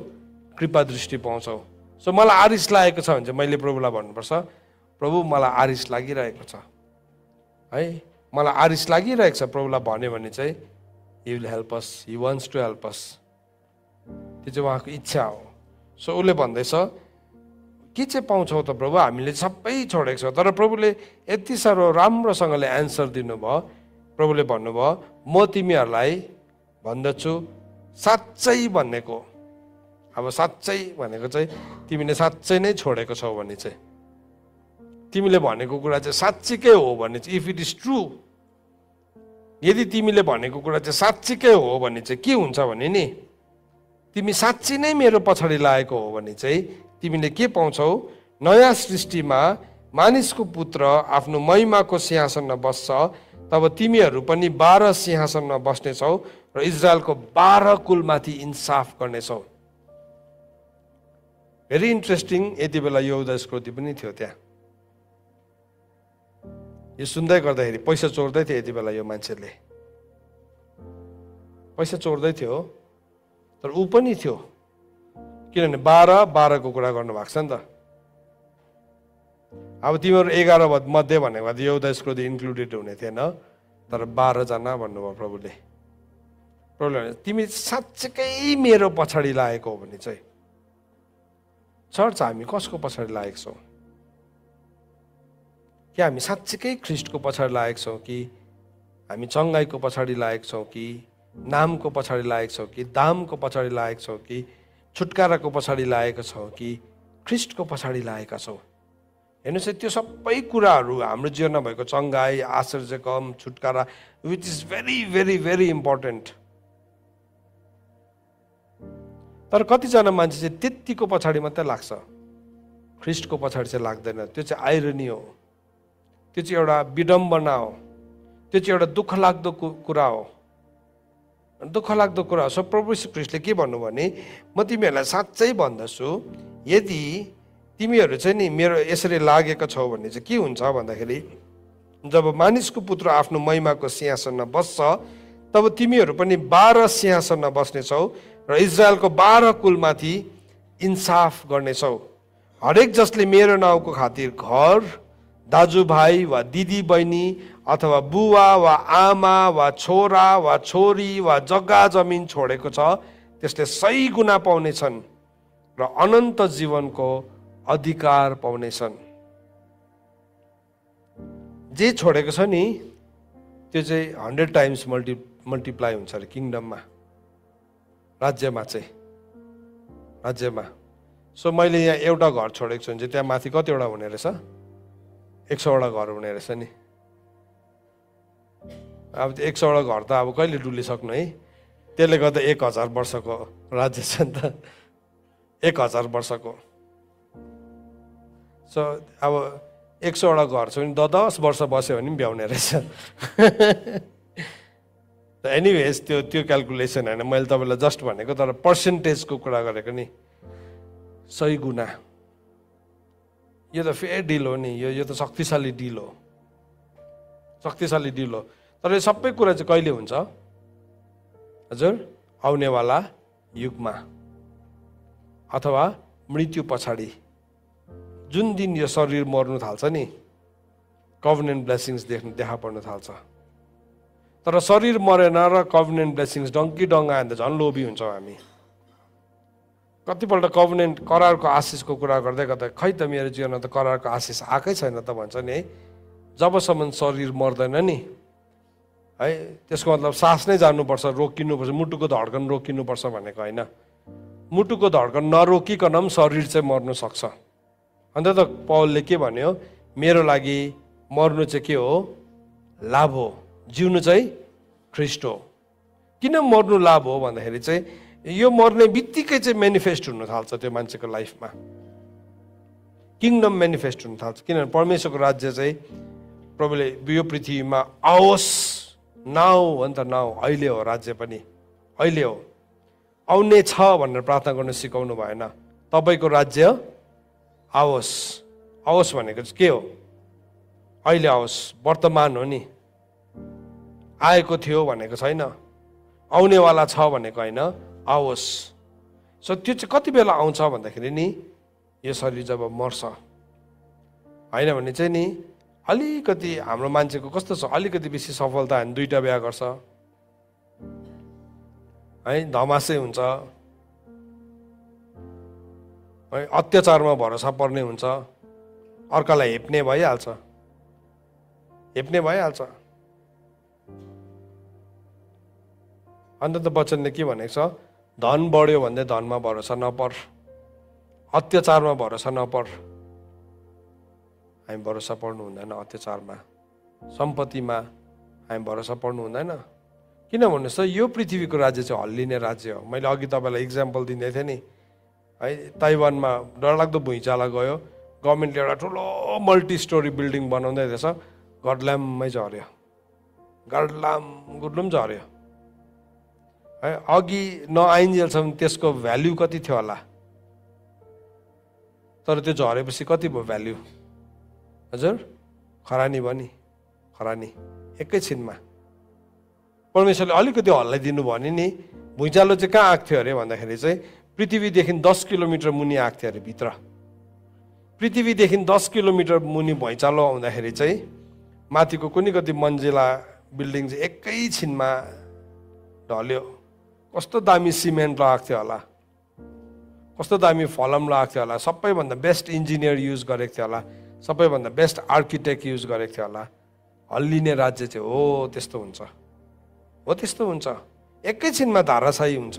कृपा दृष्टि पाउँछौँ। सो मलाई आरिस लागेको छ भने चाहिँ मैले प्रभुलाई भन्नुपर्छ, प्रभु मलाई आरिस लागिरहेको छ है, मलाई आरिस लागिरहेको छ। प्रभुलाई भन्यो भने चाहिँ he will help us, he wants to help us. त्यो चाहिँ उहाँको इच्छा हो। सो उसले भन्दैछ, के चाहिँ पाउँछौ त प्रभु, हामीले सबै छोडेको छ। तर प्रभुले यति साह्रो राम्रोसँगले एन्सर दिनुभयो। प्रभुले भन्नुभयो, म तिमीहरूलाई भन्दछु साँच्चै भनेको। अब साँच्चै भनेको चाहिँ तिमीले साँच्चै नै छोडेको छौ भने चाहिँ, तिमीले भनेको कुरा चाहिँ साँच्चीकै हो भने चाहिँ, इफ इट इज ट्रु, यदि तिमीले भनेको कुरा चाहिँ साँच्चीकै हो भने चाहिँ के हुन्छ भने नि, तिमी साँच्ची नै मेरो पछाडि लागेको हो भने चाहिँ तिमीले के पाउँछौ? नयाँ सृष्टिमा मानिसको पुत्र आफ्नो महिमाको सिंहासनमा बस्छ, तब तिमीहरू पनि 12 सिंहासनमा बस्नेछौ र इजरायलको 12 कुलमाथि इन्साफ गर्नेछौ। Very interesting. यति बेला यहुदा इस्करियोती पनि थियो त्यहाँ। यो सुन्दै गर्दाखेरि पैसा चोर्दै थियो यति बेला, यो मान्छेले पैसा चोर्दै थियो, तर ऊ पनि थियो, किनभने 12 को कुरा गर्नुभएको छ नि त। अब तिमीहरू 11 मध्ये भनेको भए यहुदा इस्करियोती इन्क्लुडेड हुने थिएन, तर 12 जना भन्नुभयो प्रभुले। प्रभुले तिमी साँच्चै मेरो पछाडि लागेको हो भने चाहिँ चर्च हामी कसको पछाडि लागेको छौँ? कि हामी साँच्चीकै ख्रिस्टको पछाडि लागेको छौँ कि हामी चङ्गाइको पछाडि लागेको छौँ कि नामको पछाडि लागेको छौँ कि दामको पछाडि लागेको छौँ कि छुटकाराको पछाडि लागेका छौँ कि ख्रिस्टको पछाडि लागेका छौँ? हेर्नुहोस् है, त्यो सबै कुराहरू हाम्रो जीवनमा भएको चङ्गाई, आश्चर्यकम, छुटकारा, which is very very very important. तर कतिजना मान्छे चाहिँ त्यत्तिको पछाडि मात्रै लाग्छ, ख्रिस्टको पछाडि चाहिँ लाग्दैन। त्यो चाहिँ आइरोनी हो, त्यो चाहिँ एउटा विडम्बना हो, त्यो चाहिँ एउटा दुःख लाग्दो कुरा हो, दुःख लाग्दो कुरा हो। सो प्रभु यीशु ख्रिस्टले के भन्नु भने, म तिमीहरूलाई साँच्चै भन्दछु, यदि तिमीहरू चाहिँ नि मेरो यसरी लागेको छौ भने चाहिँ के हुन्छ भन्दाखेरि, जब मानिसको पुत्र आफ्नो महिमाको सिंहासनमा बस्छ तब तिमीहरू पनि 12 सिंहासनमा बस्नेछौ र इजरायलको 12 कुलमाथि इन्साफ गर्नेछौ। हरेक जसले मेरो नाउँको खातिर घर, दाजुभाइ वा दिदी बहिनी अथवा बुवा वा आमा वा छोरा वा छोरी वा जग्गा जमिन छोडेको छ त्यसले 100 गुणा पाउनेछन् र अनन्त जीवनको अधिकार पाउनेछन्। जे छोडेको छ नि त्यो चाहिँ 100 टाइम्स मल्टिप्लाई हुन्छ अरे किङडममा, राज्यमा चाहिँ, राज्यमा। सो मैले यहाँ एउटा घर छोडेको छु भने चाहिँ त्यहाँ माथि कतिवटा हुने रहेछ? 100वटा घर हुने रहेछ नि। अब त्यो 100वटा घर त अब कहिले डुलिसक्नु है? त्यसले गर्दा 1000 वर्षको राज्य छ नि त, 1000 वर्षको। सो अब 100वटा घर छ भने 10 वर्ष बस्यो भने पनि भ्याउने रहेछ। एनिवेज त्यो क्यालकुलेसन होइन, मैले तपाईँलाई जस्ट भनेको, तर पर्सेन्टेजको कुरा गरेको नि। 100 गुणा, यो त फेयर डिल हो नि, यो त शक्तिशाली डिल हो, शक्तिशाली डिल हो। तर यो सबै कुरा चाहिँ कहिले हुन्छ हजुर? आउनेवाला युगमा अथवा मृत्यु पछाडि, जुन दिन यो शरीर मर्नु थाल्छ नि, कभनेन्ट ब्लेसिङ्स देखा पर्न थाल्छ। तर शरीर मरेन र कभनेन्ट ब्लेसिङ्स डङ्की डङ्गा आयो भने त झन् लोभी हुन्छौँ हामी। कतिपल्ट कभनेन्ट करारको आशिषको कुरा गर्दै गर्दा खै त मेरो जीवनमा त करारको आशिष आएकै छैन त भन्छ नि है। जबसम्म शरीर मर्दैन नि है, त्यसको मतलब सास नै जानुपर्छ, रोकिनुपर्छ, मुटुको धड्कन रोकिनुपर्छ भनेको होइन। मुटुको धड्कन नरोकिकन पनि शरीर चाहिँ मर्नु सक्छ। अन्त त पौलले के भन्यो, मेरो लागि मर्नु चाहिँ के हो? लाभ हो, जिउनु चाहिँ ख्रिस्ट हो। किन मर्नु लाभ हो भन्दाखेरि चाहिँ यो मर्ने बित्तिकै चाहिँ मेनिफेस्ट हुन थाल्छ त्यो मान्छेको लाइफमा, किङडम मेनिफेस्ट हुन थाल्छ। किनभने परमेश्वरको राज्य चाहिँ प्रभुले यो पृथ्वीमा आओस्, नाउ हो नि त, नाउ अहिले हो, राज्य पनि अहिले हो, आउने छ भनेर प्रार्थना गर्न सिकाउनु भएन। तपाईँको राज्य आओस्, आओस् भनेको चाहिँ के हो? अहिले आओस्, वर्तमान हो नि, आएको थियो भनेको छैन, आउनेवाला छ भनेको होइन, आओस्। सो त्यो चाहिँ कति बेला आउँछ भन्दाखेरि नि, यो शरीर जब मर्छ, होइन भने चाहिँ नि अलिकति हाम्रो मान्छेको कस्तो छ, अलिकति बेसी सफलता हामी 2टा बिहा गर्छ है, धमासै हुन्छ है, अत्याचारमा भरोसा पर्ने हुन्छ, अर्कालाई हेप्ने भइहाल्छ, हेप्ने भइहाल्छ। अन्त त वचनले के भनेको छ? धन बढ्यो भन्दै धनमा भरोसा नपर, अत्याचारमा भरोसा नपर। हामी भरोसा पर्नु हुँदैन अत्याचारमा, सम्पत्तिमा हामी भरोसा पर्नु हुँदैन। किन भन्नुहोस् त, यो पृथ्वीको राज्य चाहिँ हल्लिने राज्य हो। मैले अघि तपाईँलाई इक्जाम्पल दिँदै थिएँ नि है, ताइवानमा डरलाग्दो भुइँचालो गयो, गभर्मेन्टले एउटा ठुलो मल्टी स्टोरी बिल्डिङ बनाउँदै रहेछ, गडल्याममै झऱ्यो, गडलाम गुडलुम झऱ्यो है। अघि नआइन्जेलसम्म त्यसको भ्याल्यु कति थियो होला, तर त्यो झरेपछि कति भयो भ्याल्यु हजुर? खरानी भयो नि, खरानी एकैछिनमा। परमेश्वरले अलिकति हल्लाइदिनु भने नि, भुइँचालो चाहिँ कहाँ आएको थियो अरे भन्दाखेरि चाहिँ पृथ्वीदेखि 10 किलोमिटर मुनि आएको थियो अरे भित्र। पृथ्वीदेखि 10 किलोमिटर मुनि भुइँचालो आउँदाखेरि चाहिँ माथिको कुनै कति मन्जिला बिल्डिङ चाहिँ एकैछिनमा ढल्यो। कस्तो दामी सिमेन्ट लगाएको थियो होला, कस्तो दामी फलम लगाएको थियो होला, सबैभन्दा बेस्ट इन्जिनियर युज गरेको थियो होला, सबैभन्दा बेस्ट आर्किटेक्ट युज गरेको थियो होला, हल्लिने राज्य चाहिँ हो त्यस्तो हुन्छ, हो त्यस्तो हुन्छ, एकैछिनमा धाराशायी हुन्छ।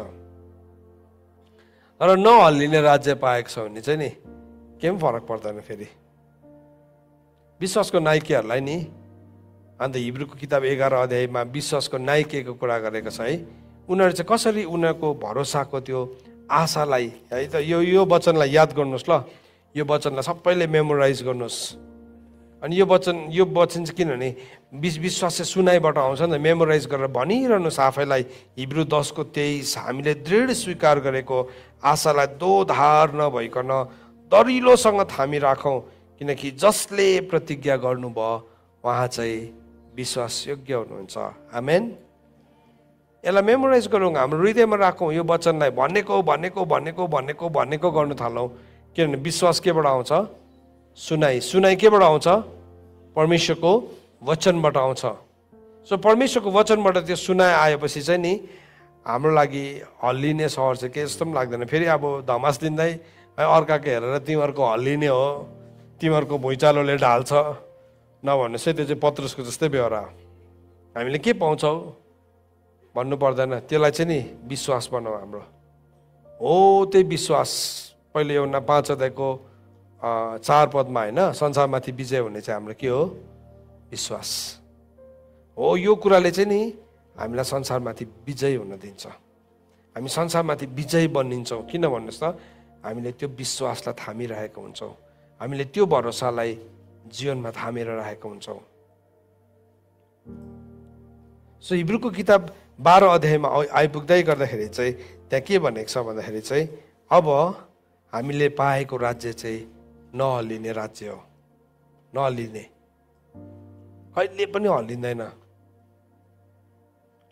तर नहल्लिने राज्य पाएको छ भने चाहिँ नि केही फरक पर्दैन। फेरि विश्वासको नाइकेहरूलाई नि अन्त हिब्रूको किताब 11 अध्यायमा विश्वासको नाइकेको कुरा गरेको छ है। उनीहरू चाहिँ कसरी उनीहरूको भरोसाको त्यो आशालाई है त यो वचनलाई याद गर्नुहोस् ल, यो वचनलाई सबैले मेमोराइज गर्नुहोस्। अनि यो वचन चाहिँ किनभने विश्वास चाहिँ सुनाइबाट आउँछ नि त, मेमोराइज गरेर भनिरहनुहोस् आफैलाई। हिब्रू 10:23 हामीले दृढ स्वीकार गरेको आशालाई दोधार नभइकन दरिलोसँग थामी राखौँ, किनकि जसले प्रतिज्ञा गर्नुभयो उहाँ चाहिँ विश्वासयोग्य हुनुहुन्छ। आमेन। यसलाई मेमोराइज गरौँ, हाम्रो हृदयमा राखौँ, यो वचनलाई भनेको भनेको भनेको भनेको भनेको गर्नु थालौँ। किनभने विश्वास केबाट आउँछ? सुनाइ केबाट आउँछ? परमेश्वरको वचनबाट आउँछ। सो परमेश्वरको वचनबाट त्यो सुनाइ आएपछि चाहिँ नि हाम्रो लागि हल्लिने सहर चाहिँ के जस्तो पनि लाग्दैन। फेरि अब धमास दिँदै अर्काको हेरेर तिमीहरूको हल्लिने हो, तिमीहरूको भुइँचालोले ढाल्छ नभन्नुहोस् है, त्यो चाहिँ पत्रुसको जस्तै बेहोरा। हामीले के पाउँछौँ भन्नु पर्दैन, त्यसलाई चाहिँ नि विश्वास बनाऊ हाम्रो। हो त्यही विश्वास पहिले एउटा 5 अध्यायको 4 पदमा होइन, संसारमाथि विजय हुने चाहिँ हाम्रो के हो? विश्वास हो। यो कुराले चाहिँ नि हामीलाई संसारमाथि विजय हुन दिन्छ। हामी संसारमाथि विजय बनिन्छौँ। किन भन्नुहोस् त? हामीले त्यो विश्वासलाई थामिरहेको हुन्छौँ, हामीले त्यो भरोसालाई जीवनमा थामेर राखेको हुन्छौँ। सो हिब्रूको किताब 12 अध्यायमा आइपुग्दै गर्दाखेरि चाहिँ त्यहाँ के भनेको छ भन्दाखेरि चाहिँ अब हामीले पाएको राज्य चाहिँ नहल्लिने राज्य हो। नहल्लिने, कहिले पनि हल्लिँदैन।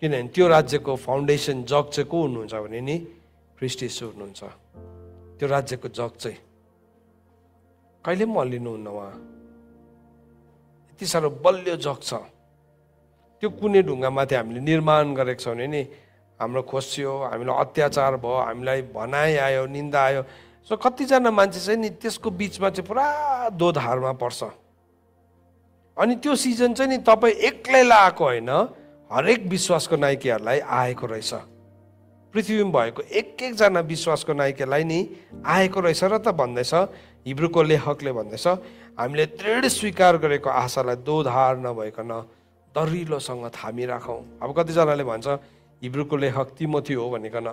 किनभने त्यो राज्यको फाउन्डेसन जग चाहिँ को हुनुहुन्छ भने नि ख्रीष्ट येशू हुनुहुन्छ। त्यो राज्यको जग चाहिँ कहिले पनि हल्लिनुहुन्न। उहाँ यति साह्रो बलियो जग छ। त्यो कुनै ढुङ्गामाथि हामीले निर्माण गरेको छौँ भने नि हाम्रो खोसियो, हामीलाई अत्याचार भयो, हामीलाई भनाइ आयो, निन्दा आयो। सो कतिजना मान्छे चाहिँ नि त्यसको बिचमा चाहिँ पुरा दोधारमा पर्छ। अनि त्यो सिजन चाहिँ नि तपाईँ एक्लैलाई आएको होइन, हरेक विश्वासको नायिकाहरूलाई आएको रहेछ। पृथ्वीमा भएको एकजना विश्वासको नायिकालाई नि आएको रहेछ र त भन्दैछ, हिब्रूको लेखकले भन्दैछ, हामीले दृढ स्वीकार गरेको आशालाई दोधार नभइकन दरिलोसँग थामी राखौँ। अब कतिजनाले भन्छ हिब्रूको लेखक तिमोथी हो भनिकन।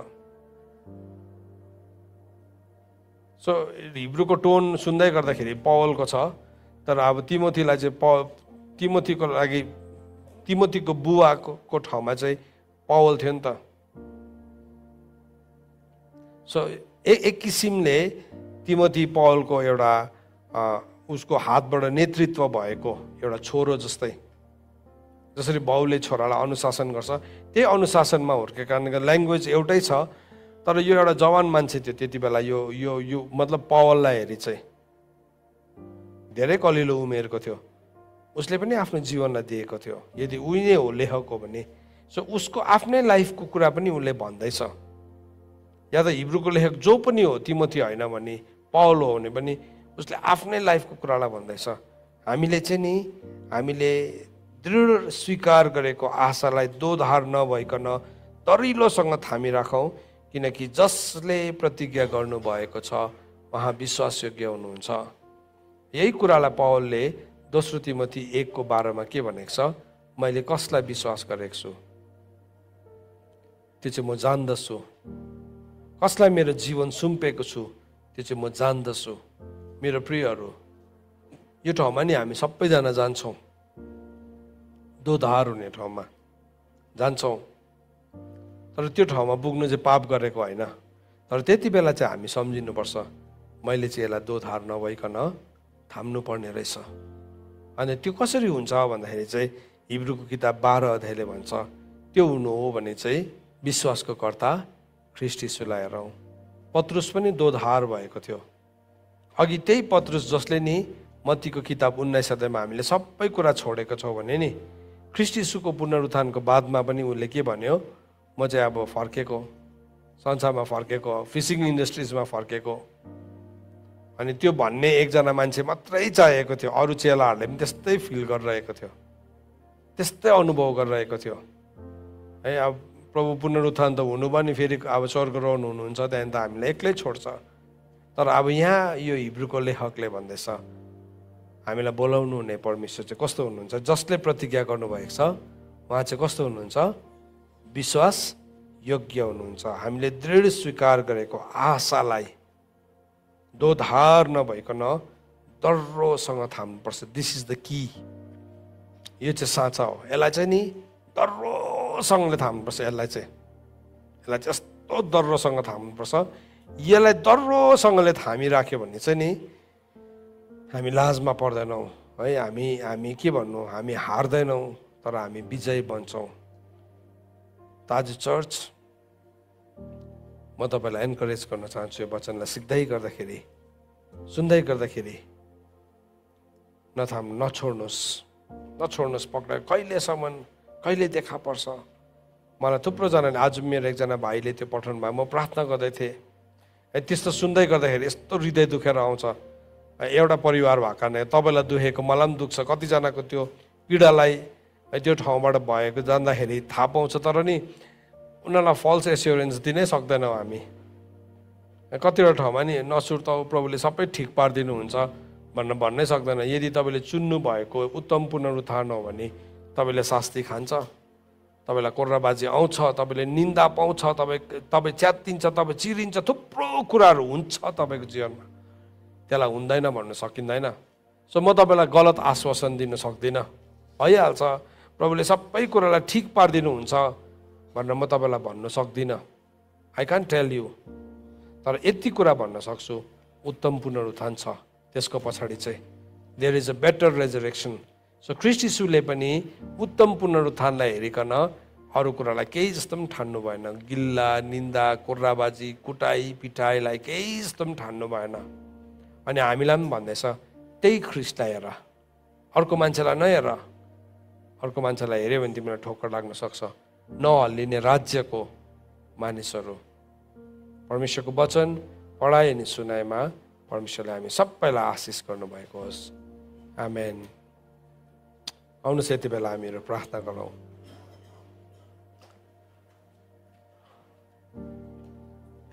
सो हिब्रूको टोन सुन्दै गर्दाखेरि पौलको छ, तर अब तिमोथीलाई चाहिँ तिमोथीको लागि तिमोथीको बुवाको ठाउँमा चाहिँ पौल थियो नि त। सो एक किसिमले तिमोथी पौलको एउटा उसको हातबाट नेतृत्व भएको एउटा छोरो जस्तै। जसरी बाउले छोरालाई अनुशासन गर्छ त्यही अनुशासनमा हुर्केको कारणले ल्याङ्ग्वेज एउटै छ, तर यो एउटा जवान मान्छे थियो त्यति बेला। यो मतलब पौललाई हेरी चाहिँ धेरै कलिलो उमेरको थियो। उसले पनि आफ्नो जीवनलाई दिएको थियो। यदि उही नै हो लेखक हो भने सो उसको आफ्नै लाइफको कुरा पनि उसले भन्दैछ। या त हिब्रूको लेखक जो पनि हो तिमोथी होइन भने पौल हो भने पनि उसले आफ्नै लाइफको कुरालाई भन्दैछ। हामीले चाहिँ नि हामीले दृढ स्वीकार गरेको आशालाई दोधार नभइकन दरिलोसँग थामी राखौँ, किनकि जसले प्रतिज्ञा गर्नुभएको छ उहाँ विश्वासयोग्य हुनुहुन्छ। यही कुरालाई पौलले 2 तिमोथी 1:12 के भनेको छ? मैले कसलाई विश्वास गरेको छु त्यो चाहिँ म जान्दछु, कसलाई मेरो जीवन सुम्पेको छु त्यो चाहिँ म जान्दछु। मेरो प्रियहरू, यो ठाउँमा नि हामी सबैजना जान्छौँ, दोधार हुने ठाउँमा जान्छौँ। तर त्यो ठाउँमा पुग्नु चाहिँ पाप गरेको होइन, तर त्यति बेला चाहिँ हामी सम्झिनुपर्छ मैले चाहिँ यसलाई दोधार नभइकन थाम्नु पर्ने रहेछ। अनि त्यो कसरी हुन्छ भन्दाखेरि चाहिँ हिब्रूको किताब 12 अध्यायले भन्छ त्यो हुनु हो भने चाहिँ विश्वासको कर्ता ख्रीष्ट येशूलाई हेरौँ। पत्रुस पनि दोधार भएको थियो। अघि त्यही पत्रुस जसले नि मत्तीको किताब 19 अध्यायमा हामीले सबै कुरा छोडेको छौँ भने नि ख्रीष्ट येशूको पुनरुत्थानको बादमा पनि उसले के भन्यो? म चाहिँ अब फर्केको, संसारमा फर्केको, फिसिङ इन्डस्ट्रिजमा फर्केको। अनि त्यो भन्ने एकजना मान्छे मात्रै चाहिएको थियो, अरू चेलाहरूले पनि त्यस्तै फिल गरिरहेको थियो, त्यस्तै अनुभव गरिरहेको थियो है। अब प्रभु पुनरुत्थान त हुनु भयो नि, फेरि अब स्वर्गरोहण हुनुहुन्छ, त्यहाँदेखि त हामीलाई एक्लै छोड्छ। तर अब यहाँ यो हिब्रूको लेखकले भन्दैछ हामीलाई बोलाउनु हुने परमेश्वर चाहिँ कस्तो हुनुहुन्छ, जसले प्रतिज्ञा गर्नुभएको छ उहाँ चाहिँ कस्तो हुनुहुन्छ, विश्वास योग्य हुनुहुन्छ। हामीले दृढ स्वीकार गरेको आशालाई दोधार नभइकन दर्रोसँग थाम्नुपर्छ। This is the key. यो चाहिँ साँचा हो। यसलाई चाहिँ नि दर्रोसँगले थाम्नुपर्छ। यसलाई यस्तो दर्रोसँग थाम्नुपर्छ। यसलाई दर्रोसँगले थामिराख्यो भने चाहिँ नि हामी लाजमा पर्दैनौँ है। हामी के भन्नु, हामी हार्दैनौँ तर हामी विजयी बन्छौँ। त आज चर्च म तपाईँलाई एन्करेज गर्न चाहन्छु, यो वचनलाई सिक्दै गर्दाखेरि, सुन्दै गर्दाखेरि नछोड्नुहोस् पक्राइ। कहिलेसम्म, कहिले देखा पर्छ। मलाई थुप्रोजनाले, आज मेरो एकजना भाइले त्यो पठाउनु भयो, म प्रार्थना गर्दै थिएँ है। त्यस्तो सुन्दै गर्दाखेरि यस्तो हृदय दुखेर आउँछ। एउटा परिवार भएका नै तपाईँलाई दुखेको मलाई पनि दुख्छ। कतिजनाको त्यो पीडालाई त्यो ठाउँबाट भएको जान्दाखेरि थाहा पाउँछ, तर नि उनीहरूलाई फल्स एस्योरेन्स दिनै सक्दैनौँ हामी। कतिवटा ठाउँमा नि नसुर्ताऊ, प्रभुले सबै ठिक पारिदिनुहुन्छ भन्नै सक्दैन। यदि तपाईँले चुन्नु भएको उत्तम पुनरुत्थान हो भने तपाईँले शास्ति खान्छ, तपाईँलाई कोर्राबाजी आउँछ, तपाईँले निन्दा पाउँछ, तपाईँ च्यात्तिन्छ, तपाईँ चिरिन्छ, थुप्रो कुराहरू हुन्छ तपाईँको जीवनमा। त्यसलाई हुँदैन भन्नु सकिँदैन। सो म तपाईँलाई गलत आश्वासन दिन सक्दिनँ। भइहाल्छ, प्रभुले सबै कुरालाई ठिक पारिदिनुहुन्छ भनेर म तपाईँलाई भन्नु सक्दिनँ। I can tell you. तर यति कुरा भन्न सक्छु, उत्तम पुनरुत्थान छ, त्यसको पछाडि चाहिँ there is a better resurrection. So ख्रीष्ट यीशुले पनि उत्तम पुनरुत्थानलाई हेरिकन अरू कुरालाई केही जस्तो पनि ठान्नु भएन। गिल्ला, निन्दा, कोर्राबाजी, कुटाई पिटाईलाई केही जस्तो पनि ठान्नु भएन। अनि हामीलाई पनि भन्दैछ त्यही ख्रीष्टलाई हेर, अर्को मान्छेलाई नहेर। अर्को मान्छेलाई हेऱ्यो भने तिमीलाई ठोक्कर लाग्न सक्छ। नहल्लिने राज्यको मानिसहरू। परमेश्वरको वचन पढाइ अनि सुनाइमा परमेश्वरले हामी सबैलाई आशिष गर्नुभएको होस्। आमेन। आउनुहोस् यति बेला हामीहरू प्रार्थना गरौँ।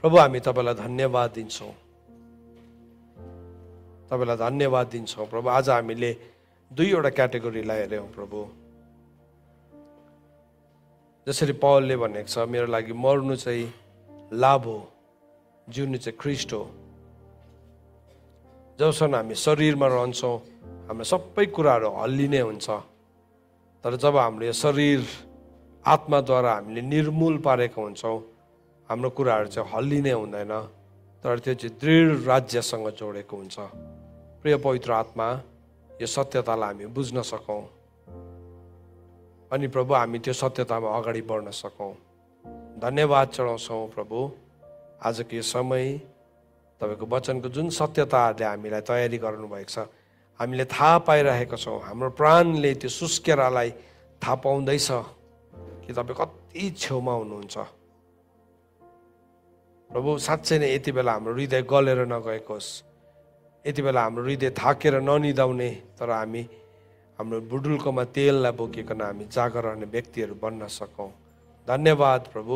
प्रभु, हामी तपाईँलाई धन्यवाद दिन्छौँ, तपाईँलाई धन्यवाद दिन्छौँ प्रभु। आज हामीले दुईवटा क्याटेगोरीलाई हेऱ्यौँ प्रभु। जसरी पौलले भनेको छ, मेरो लागि मर्नु चाहिँ लाभ हो, जिउनु चाहिँ ख्रीष्ट हो। जबसम्म हामी शरीरमा रहन्छौँ हाम्रो सबै कुराहरू हल्लिने हुन्छ, तर जब हाम्रो यो शरीर आत्माद्वारा हामीले निर्मूल पारेको हुन्छौँ, हाम्रो कुराहरू चाहिँ हल्लिने हुँदैन, तर त्यो चाहिँ दृढ राज्यसँग जोडेको हुन्छ। प्रिय पवित्र आत्मा, यो सत्यतालाई हामी बुझ्न सकौँ अनि प्रभु हामी त्यो सत्यतामा अगाडि बढ्न सकौँ। धन्यवाद चढाउँछौँ प्रभु। आजको यो समय तपाईँको वचनको जुन सत्यताहरूले हामीलाई तयारी गर्नुभएको छ, हामीले थाहा पाइरहेका छौँ, हाम्रो प्राणले त्यो सुस्केरालाई थाहा पाउँदैछ कि तपाईँ कति छेउमा हुनुहुन्छ। प्रभु, साँच्चै नै यति बेला हाम्रो हृदय गलेर नगएको होस्, यति बेला हाम्रो हृदय थाकेर ननिदाउने, तर हामी हाम्रो बुडुल्कोमा तेललाई बोकिकन हामी जागर रहने व्यक्तिहरू बन्न सकौँ। धन्यवाद प्रभु।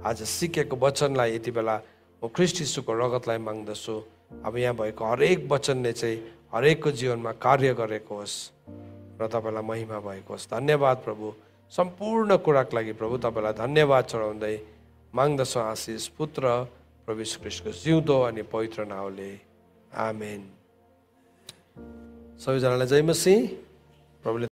आज सिकेको वचनलाई यति बेला म ख्रीष्ट यीशुको रगतलाई माग्दछु। अब यहाँ भएको हरेक वचनले चाहिँ हरेकको जीवनमा कार्य गरेको होस् र तपाईँलाई महिमा भएको होस्। धन्यवाद प्रभु। सम्पूर्ण कुराको लागि प्रभु तपाईँलाई धन्यवाद चढाउँदै माग्दछु आशिष पुत्र प्रभु यीशु ख्रीष्टको जिउँदो अनि पवित्र नाउँले। आमेन। सबैजनालाई जय मसीह। प्रभुले